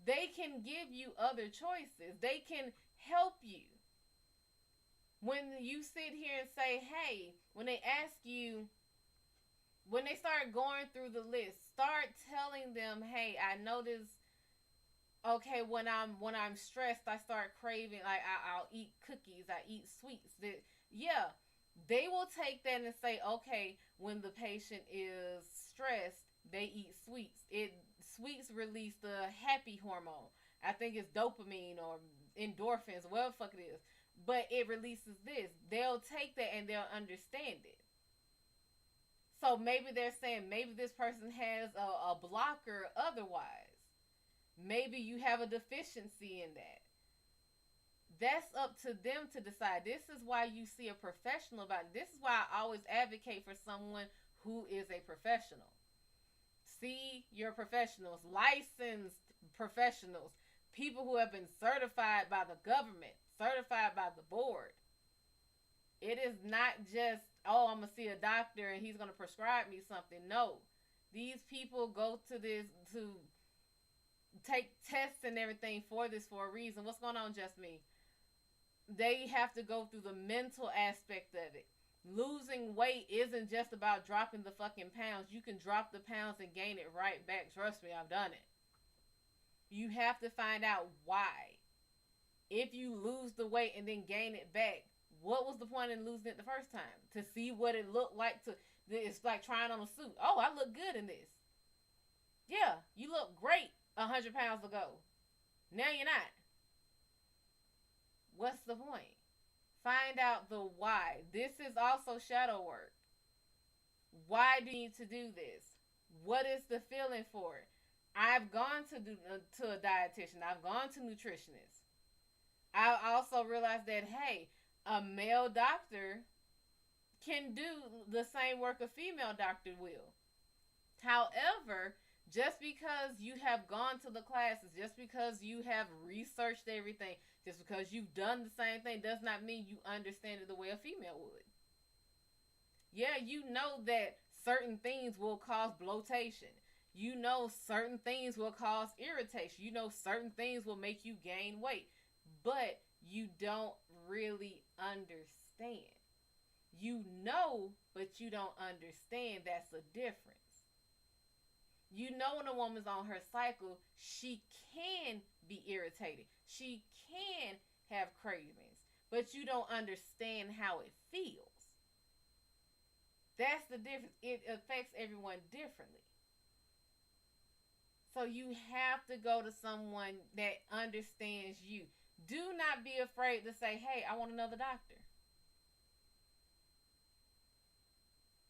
They can give you other choices. They can help you. When you sit here and say, hey, when they ask you, when they start going through the list, start telling them, hey, I notice, okay, when I'm stressed, I start craving, like I'll eat cookies, I eat sweets. Yeah, They will take that and say, okay, when the patient is stressed, they eat sweets. Sweets release the happy hormone. I think it's dopamine or endorphins, whatever the fuck it is. But it releases this. They'll take that and they'll understand it. So maybe they're saying maybe this person has a blocker otherwise. Maybe you have a deficiency in that. That's up to them to decide. This is why you see a professional about it. This is why I always advocate for someone who is a professional. See your professionals, licensed professionals, people who have been certified by the government, certified by the board. It is not just, oh, I'm going to see a doctor and he's going to prescribe me something. No. These people go to this to take tests and everything for this for a reason. What's going on, Just Me? They have to go through the mental aspect of it. Losing weight isn't just about dropping the fucking pounds. You can drop the pounds and gain it right back. Trust me, I've done it. You have to find out why. If you lose the weight and then gain it back, what was the point in losing it the first time? To see what it looked like. It's like trying on a suit. Oh, I look good in this. Yeah, you look great 100 pounds ago. Now you're not. What's the point? Find out the why. This is also shadow work. Why do you need to do this? What is the feeling for it? I've gone to a dietitian. I've gone to nutritionists. I also realized that, hey, a male doctor can do the same work a female doctor will. However, just because you have gone to the classes, just because you have researched everything, just because you've done the same thing does not mean you understand it the way a female would. Yeah, you know that certain things will cause bloatation. You know certain things will cause irritation. You know certain things will make you gain weight. But you don't really understand. You know, but you don't understand. That's a difference. You know when a woman's on her cycle, she can be irritated. She can have cravings. But you don't understand how it feels. That's the difference. It affects everyone differently. So you have to go to someone that understands you. Do not be afraid to say, hey, I want another doctor.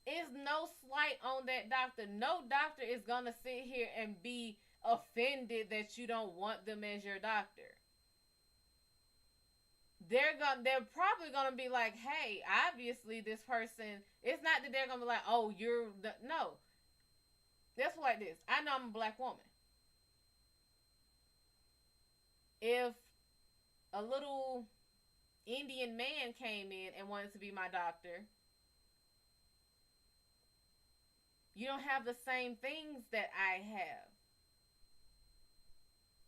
It's no slight on that doctor. No doctor is going to sit here and be offended that you don't want them as your doctor. They're probably going to be like, hey, obviously this person, it's not that they're going to be like, oh, no. That's like this. I know I'm a black woman. If a little Indian man came in and wanted to be my doctor, you don't have the same things that I have.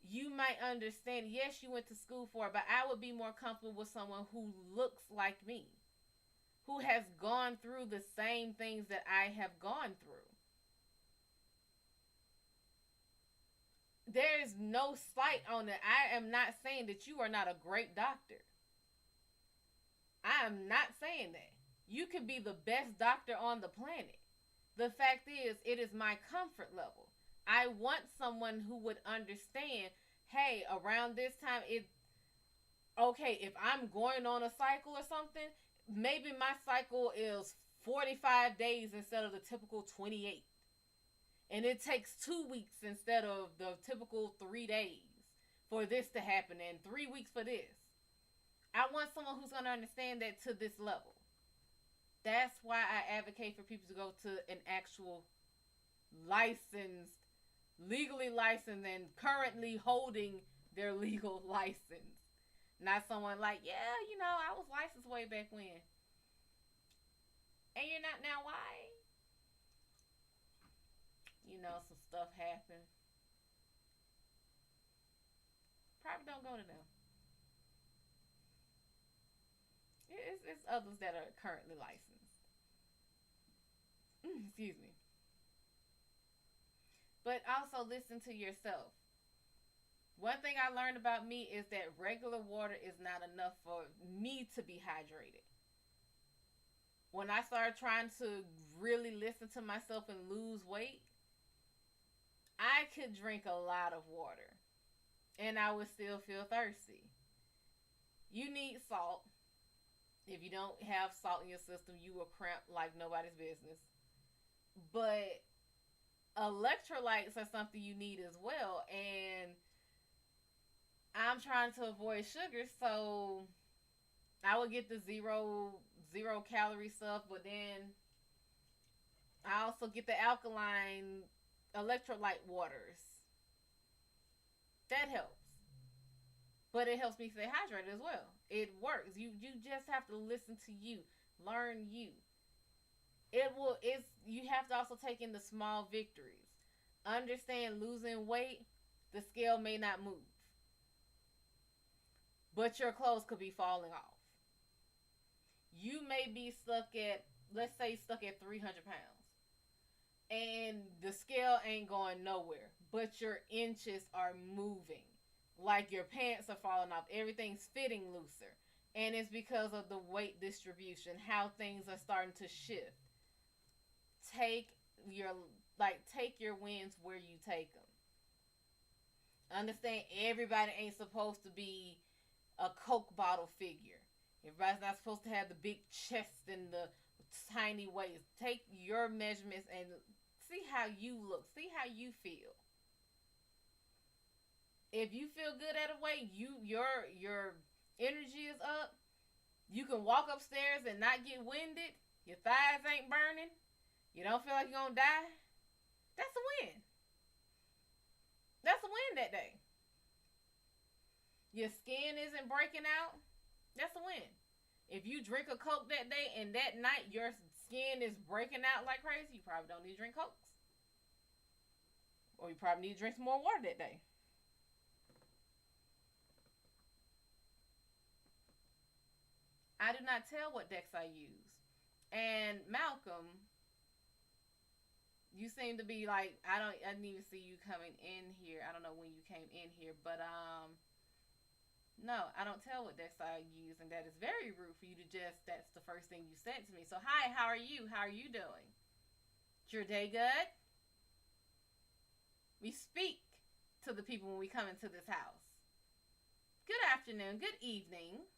You might understand, yes, you went to school for it, but I would be more comfortable with someone who looks like me, who has gone through the same things that I have gone through. There is no slight on it. I am not saying that you are not a great doctor. I am not saying that. You could be the best doctor on the planet. The fact is, it is my comfort level. I want someone who would understand, hey, around this time, if I'm going on a cycle or something, maybe my cycle is 45 days instead of the typical 28. And it takes 2 weeks instead of the typical 3 days for this to happen and 3 weeks for this. I want someone who's going to understand that to this level. That's why I advocate for people to go to an actual legally licensed and currently holding their legal license. Not someone like, yeah, I was licensed way back when. And you're not now, why? Some stuff happened. Probably don't go to them. It's others that are currently licensed. Excuse me. But also listen to yourself. One thing I learned about me is that regular water is not enough for me to be hydrated. When I started trying to really listen to myself and lose weight, I could drink a lot of water and I would still feel thirsty. You need salt. If you don't have salt in your system, you will cramp like nobody's business. But electrolytes are something you need as well. And I'm trying to avoid sugar, so I would get the zero calorie stuff, but then I also get the alkaline electrolyte waters. That helps. But it helps me stay hydrated as well. It works. You just have to listen to you. Learn you. It's you have to also take in the small victories. Understand losing weight, the scale may not move, but your clothes could be falling off. You may be stuck at, let's say, stuck at 300 pounds, and the scale ain't going nowhere, but your inches are moving. Like your pants are falling off, everything's fitting looser. And it's because of the weight distribution, how things are starting to shift. Take your take your wins where you take them. Understand everybody ain't supposed to be a Coke bottle figure. Everybody's not supposed to have the big chest and the tiny waist. Take your measurements and see how you look. See how you feel. If you feel good at a weight, your energy is up. You can walk upstairs and not get winded. Your thighs ain't burning. You don't feel like you're gonna die. That's a win. That's a win that day. Your skin isn't breaking out. That's a win. If you drink a Coke that day and that night your skin is breaking out like crazy, you probably don't need to drink Cokes. Or you probably need to drink some more water that day. I do not tell what decks I use. And Malcolm, you seem to be like, I didn't even see you coming in here. I don't know when you came in here, but no, I don't tell what decks I use, and that is very rude for you to just, that's the first thing you said to me. So, hi, how are you? How are you doing? Is your day good? We speak to the people when we come into this house. Good afternoon, good evening.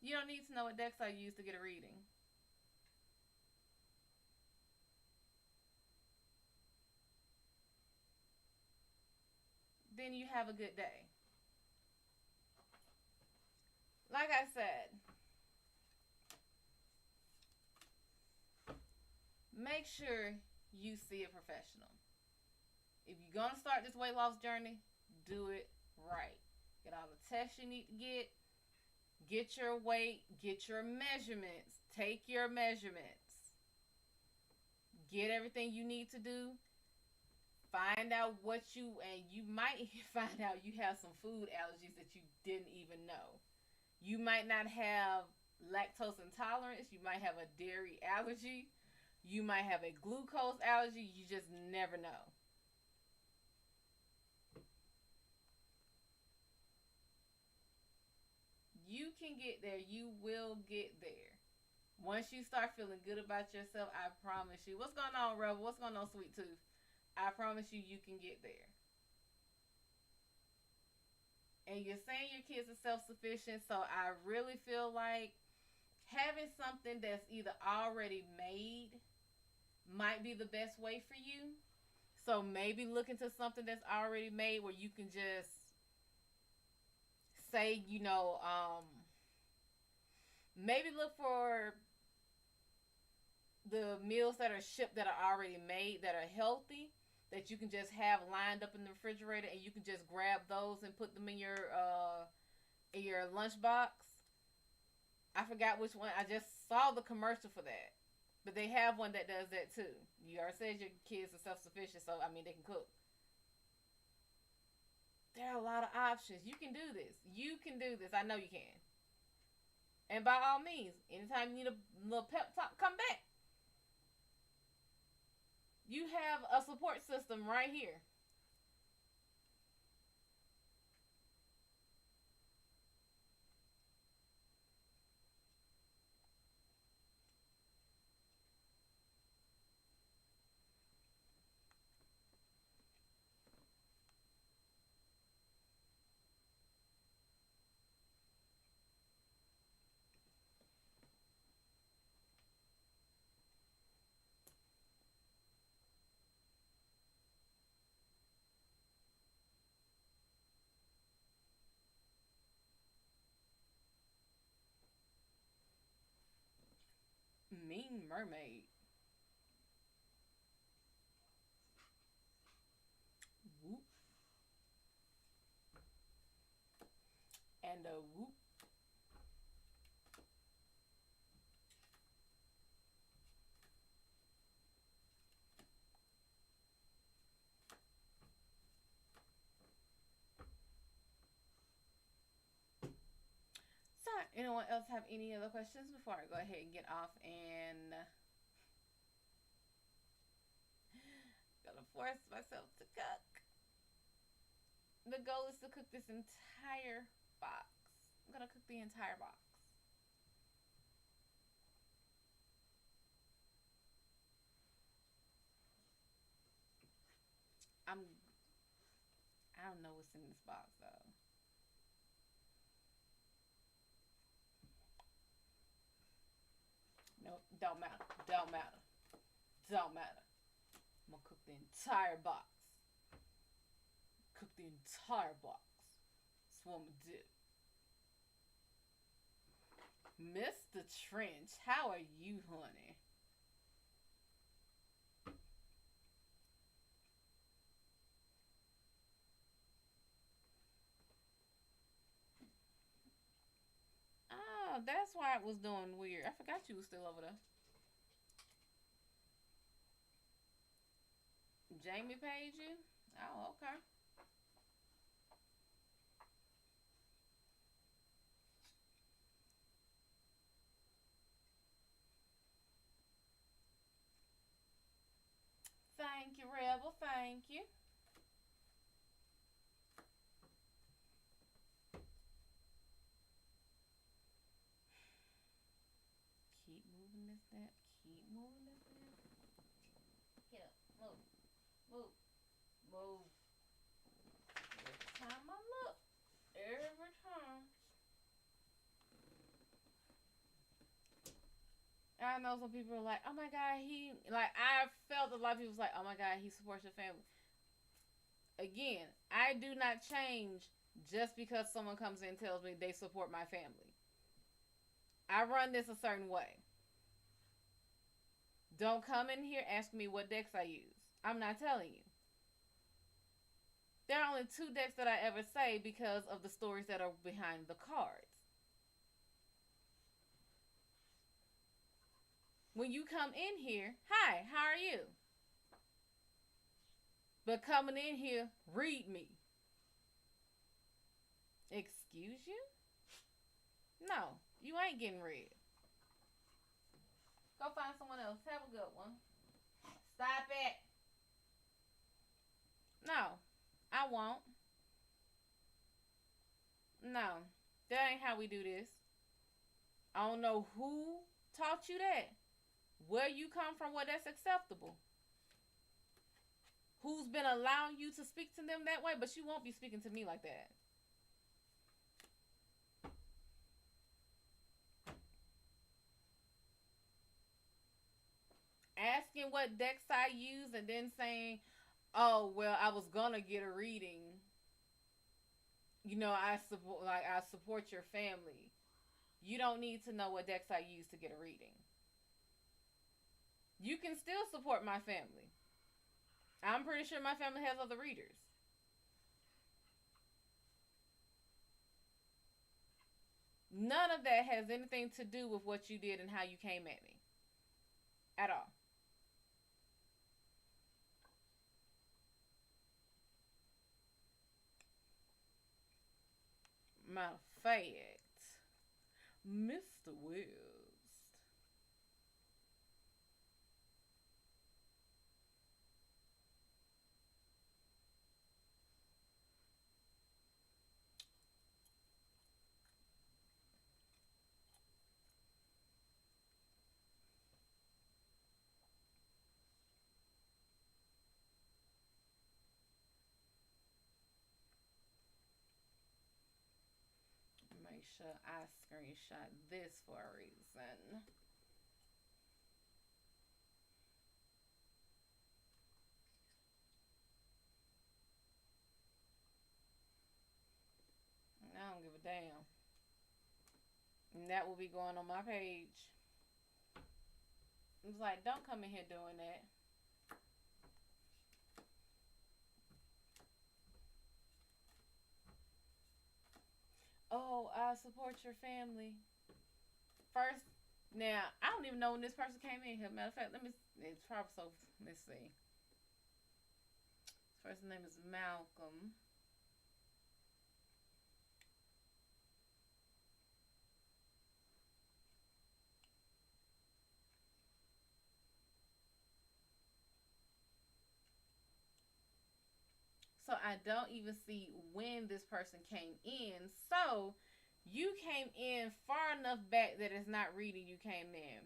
You don't need to know what decks I use to get a reading. Then you have a good day. Like I said, make sure you see a professional. If you're going to start this weight loss journey, do it right. Get all the tests you need to get your weight, get your measurements, take your measurements, get everything you need to do. Find out what and you might find out you have some food allergies that you didn't even know. You might not have lactose intolerance, you might have a dairy allergy, you might have a glucose allergy, you just never know. You can get there, you will get there. Once you start feeling good about yourself, I promise you. What's going on, Rebel? What's going on, Sweet Tooth? I promise you, you can get there. And you're saying your kids are self-sufficient, so I really feel like having something that's either already made might be the best way for you. So maybe look into something that's already made where you can just say, maybe look for the meals that are shipped that are already made that are healthy that you can just have lined up in the refrigerator, and you can just grab those and put them in your lunchbox. I forgot which one. I just saw the commercial for that, but they have one that does that too. You already said your kids are self sufficient, so I mean they can cook. There are a lot of options. You can do this. You can do this. I know you can. And by all means, anytime you need a little pep talk, come back. You have a support system right here. Mean mermaid. Whoop. And a whoop. So, anyone else have any other questions before I go ahead and get off and gonna force myself to cook? The goal is to cook this entire box. I'm gonna cook the entire box. I'm I don't know what's in this box though. Nope, don't matter. Don't matter. Don't matter. I'm gonna cook the entire box. Cook the entire box. That's what I'm gonna do. Mr. Trench, how are you, honey? Oh, that's why it was doing weird. I forgot you was still over there. Jamie paid you? Oh, okay. Thank you, Rebel. Thank you. Keep moving this that. Keep moving this that. Get up. Move. Move. Move. Every time I look. Every time. I know some people are like, oh my God, I felt a lot of people was like, oh my God, he supports your family. Again, I do not change just because someone comes in and tells me they support my family. I run this a certain way. Don't come in here asking me what decks I use. I'm not telling you. There are only two decks that I ever say because of the stories that are behind the cards. When you come in here, hi, how are you? But coming in here, read me. Excuse you? No, you ain't getting read. Go find someone else. Have a good one. Stop it. No, I won't. No, that ain't how we do this. I don't know who taught you that. Where you come from, where that's acceptable. Who's been allowing you to speak to them that way, but you won't be speaking to me like that. Asking what decks I use and then saying, oh, well, I was gonna get a reading. I support your family. You don't need to know what decks I use to get a reading. You can still support my family. I'm pretty sure my family has other readers. None of that has anything to do with what you did and how you came at me. At all. Matter of fact, Mr. West. Make sure I screenshot this for a reason. I don't give a damn. And that will be going on my page. It's like, don't come in here doing that. Oh, I support your family. First, now, I don't even know when this person came in here. Matter of fact, it's probably so, let's see. His first name is Malcolm. So I don't even see when this person came in. So you came in far enough back that it's not reading you came in.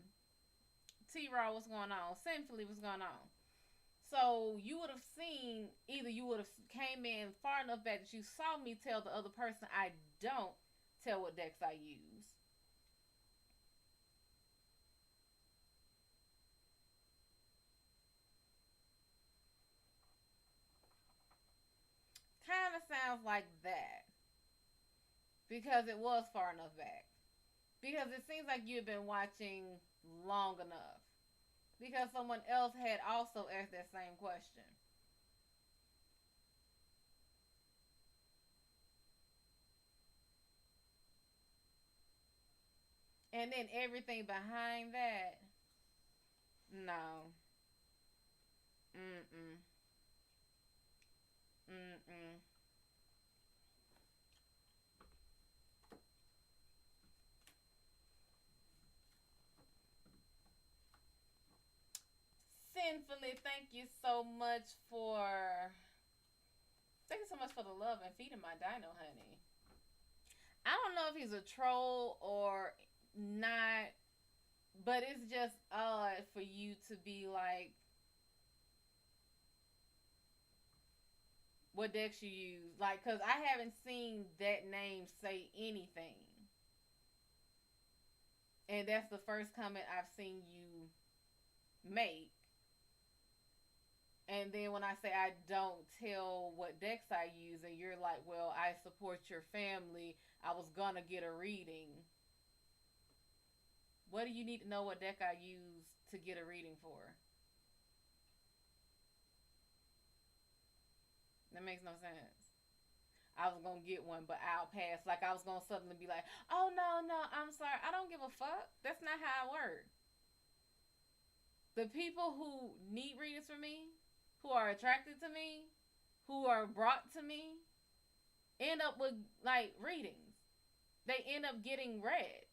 T-Raw, what's going on? Sinfully, what's going on? So you would have seen, either you would have came in far enough back that you saw me tell the other person I don't tell what decks I use. Kind of sounds like that because it was far enough back. Because it seems like you've been watching long enough. Because someone else had also asked that same question. And then everything behind that, no. Mm-mm. Mm-mm. Sinfully, thank you so much for thank you so much for the love and feeding my dino, honey. I don't know if he's a troll or not, but it's just odd for you to be like, what decks you use? Like, cause I haven't seen that name say anything, and that's the first comment I've seen you make. And then when I say I don't tell what decks I use, and you're like, well, I support your family. I was gonna get a reading. What do you need to know what deck I use to get a reading for? That makes no sense. I was gonna get one, but I'll pass. Like I was gonna suddenly be like, oh no, no, I'm sorry. I don't give a fuck. That's not how I work. The people who need readings from me, who are attracted to me, who are brought to me, end up with like readings. They end up getting read,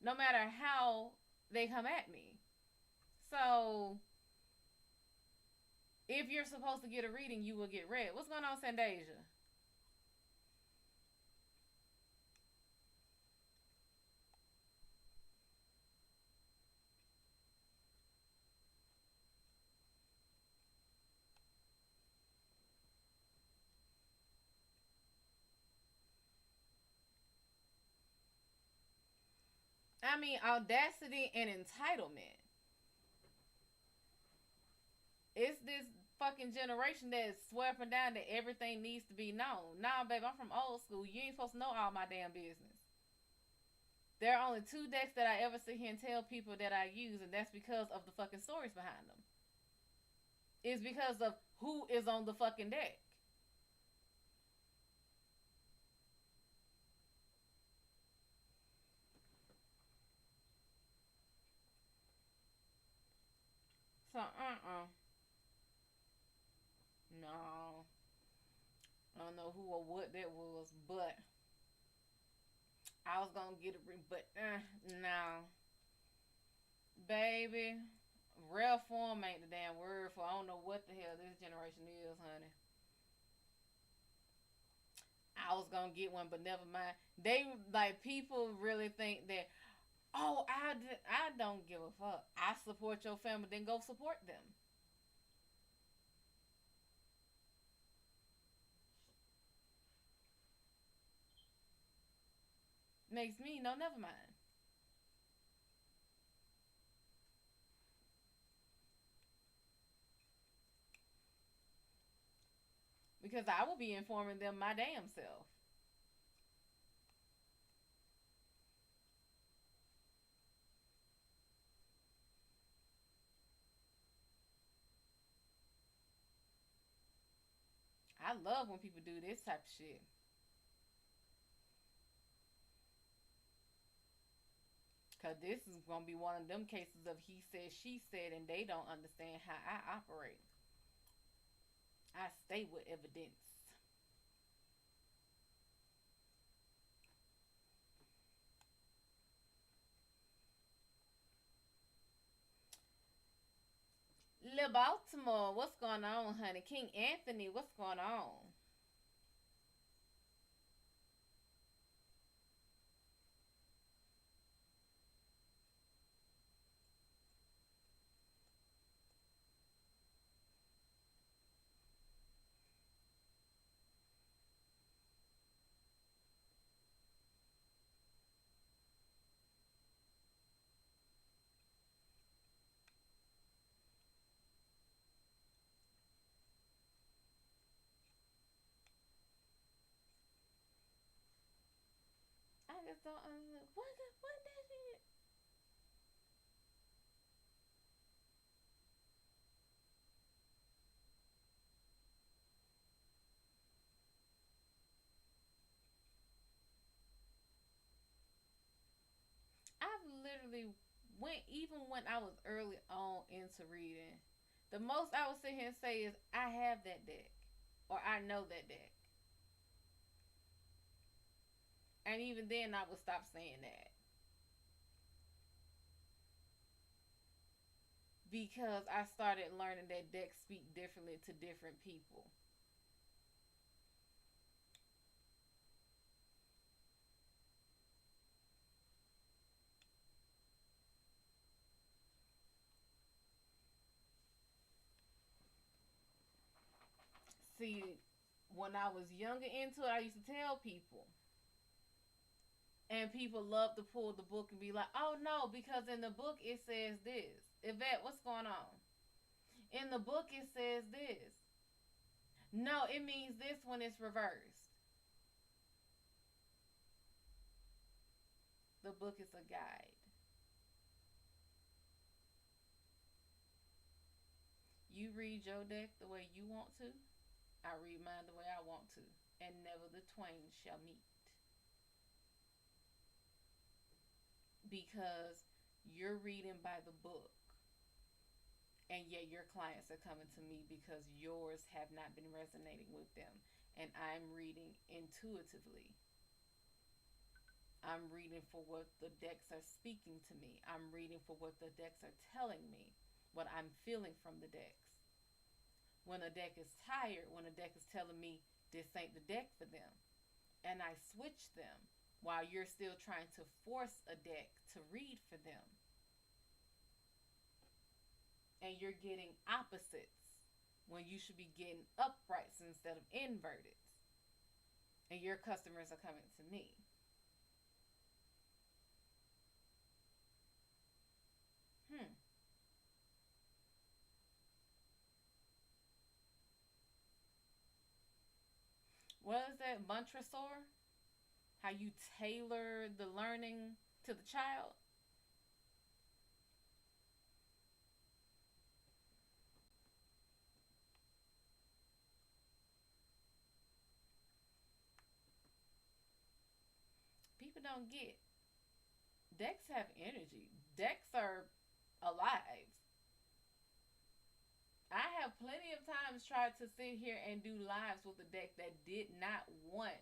no matter how they come at me. So if you're supposed to get a reading, you will get read. What's going on, Sandasia? I mean, audacity and entitlement. It's this fucking generation that's swearing down that everything needs to be known. Nah, babe, I'm from old school. You ain't supposed to know all my damn business. There are only two decks that I ever sit here and tell people that I use, and that's because of the fucking stories behind them. It's because of who is on the fucking deck. So, no. I don't know who or what that was, but I was gonna get a but no, baby. Rare form ain't the damn word for. I don't know what the hell this generation is, honey. I was gonna get one, but never mind. They like people really think that. Oh, I don't give a fuck. I support your family, then go support them. Makes me no, never mind. Because I will be informing them my damn self. I love when people do this type of shit. Cause this is gonna be one of them cases of he said, she said, and they don't understand how I operate. I stay with evidence. Lil Baltimore, what's going on, honey? King Anthony, what's going on? I just don't what that is. I've literally went even when I was early on into reading. The most I would sit here and say is I have that deck, or I know that deck, and even then I would stop saying that because I started learning that decks speak differently to different people. See, when I was younger into it, I used to tell people, and people love to pull the book and be like, "Oh no, because in the book it says this." Yvette, what's going on? In the book it says this. No, it means this when it's reversed. The book is a guide. You read your deck the way you want to. I read mine the way I want to, and never the twain shall meet. Because you're reading by the book, and yet your clients are coming to me because yours have not been resonating with them, and I'm reading intuitively. I'm reading for what the decks are speaking to me. I'm reading for what the decks are telling me, what I'm feeling from the decks. When a deck is tired, when a deck is telling me this ain't the deck for them, and I switch them while you're still trying to force a deck to read for them, and you're getting opposites when you should be getting uprights instead of inverted, and your customers are coming to me. Hmm. What is that? Montresor? How you tailor the learning to the child? People don't get. Decks have energy. Decks are alive. I have plenty of times tried to sit here and do lives with a deck that did not want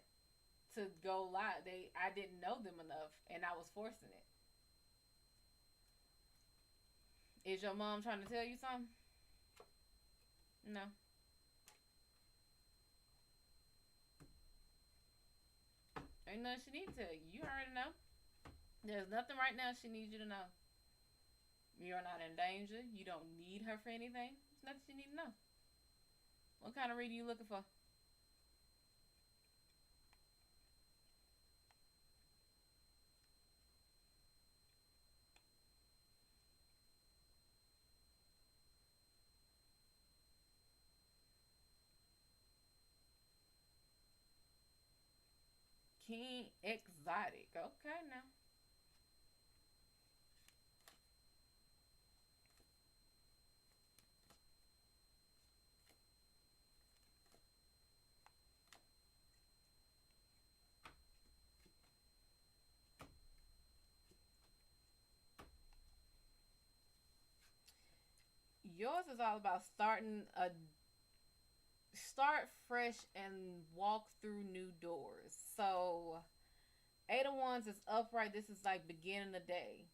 to go live. I didn't know them enough, and I was forcing it. Is your mom trying to tell you something? No. Ain't nothing she needs to tell you. You already know. There's nothing right now she needs you to know. You're not in danger. You don't need her for anything. There's nothing she needs to know. What kind of reading you looking for? King Exotic. Okay, now. Yours is all about start fresh and walk through new doors. So, Eight of Wands is upright. This is like beginning the day.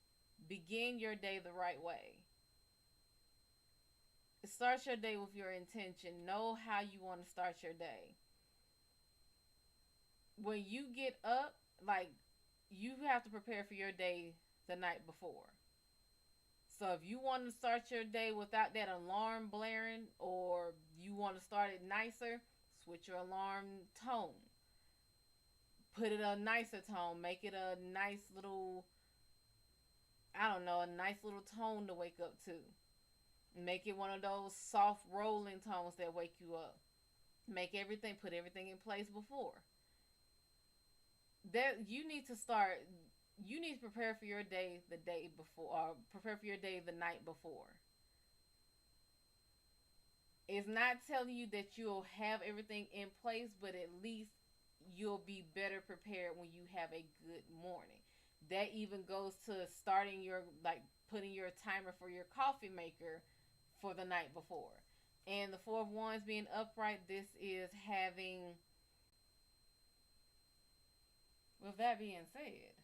Begin your day the right way. Start your day with your intention. Know how you want to start your day. When you get up, like, you have to prepare for your day the night before. So if you want to start your day without that alarm blaring, or you want to start it nicer, switch your alarm tone. Put it a nicer tone. Make it a nice little, I don't know, a nice little tone to wake up to. Make it one of those soft rolling tones that wake you up. Put everything in place before. That you need to start. You need to prepare for your day the day before, or prepare for your day the night before. It's not telling you that you'll have everything in place, but at least you'll be better prepared when you have a good morning. That even goes to starting your, like, putting your timer for your coffee maker for the night before. And the Four of Wands being upright, this is having, with that being said,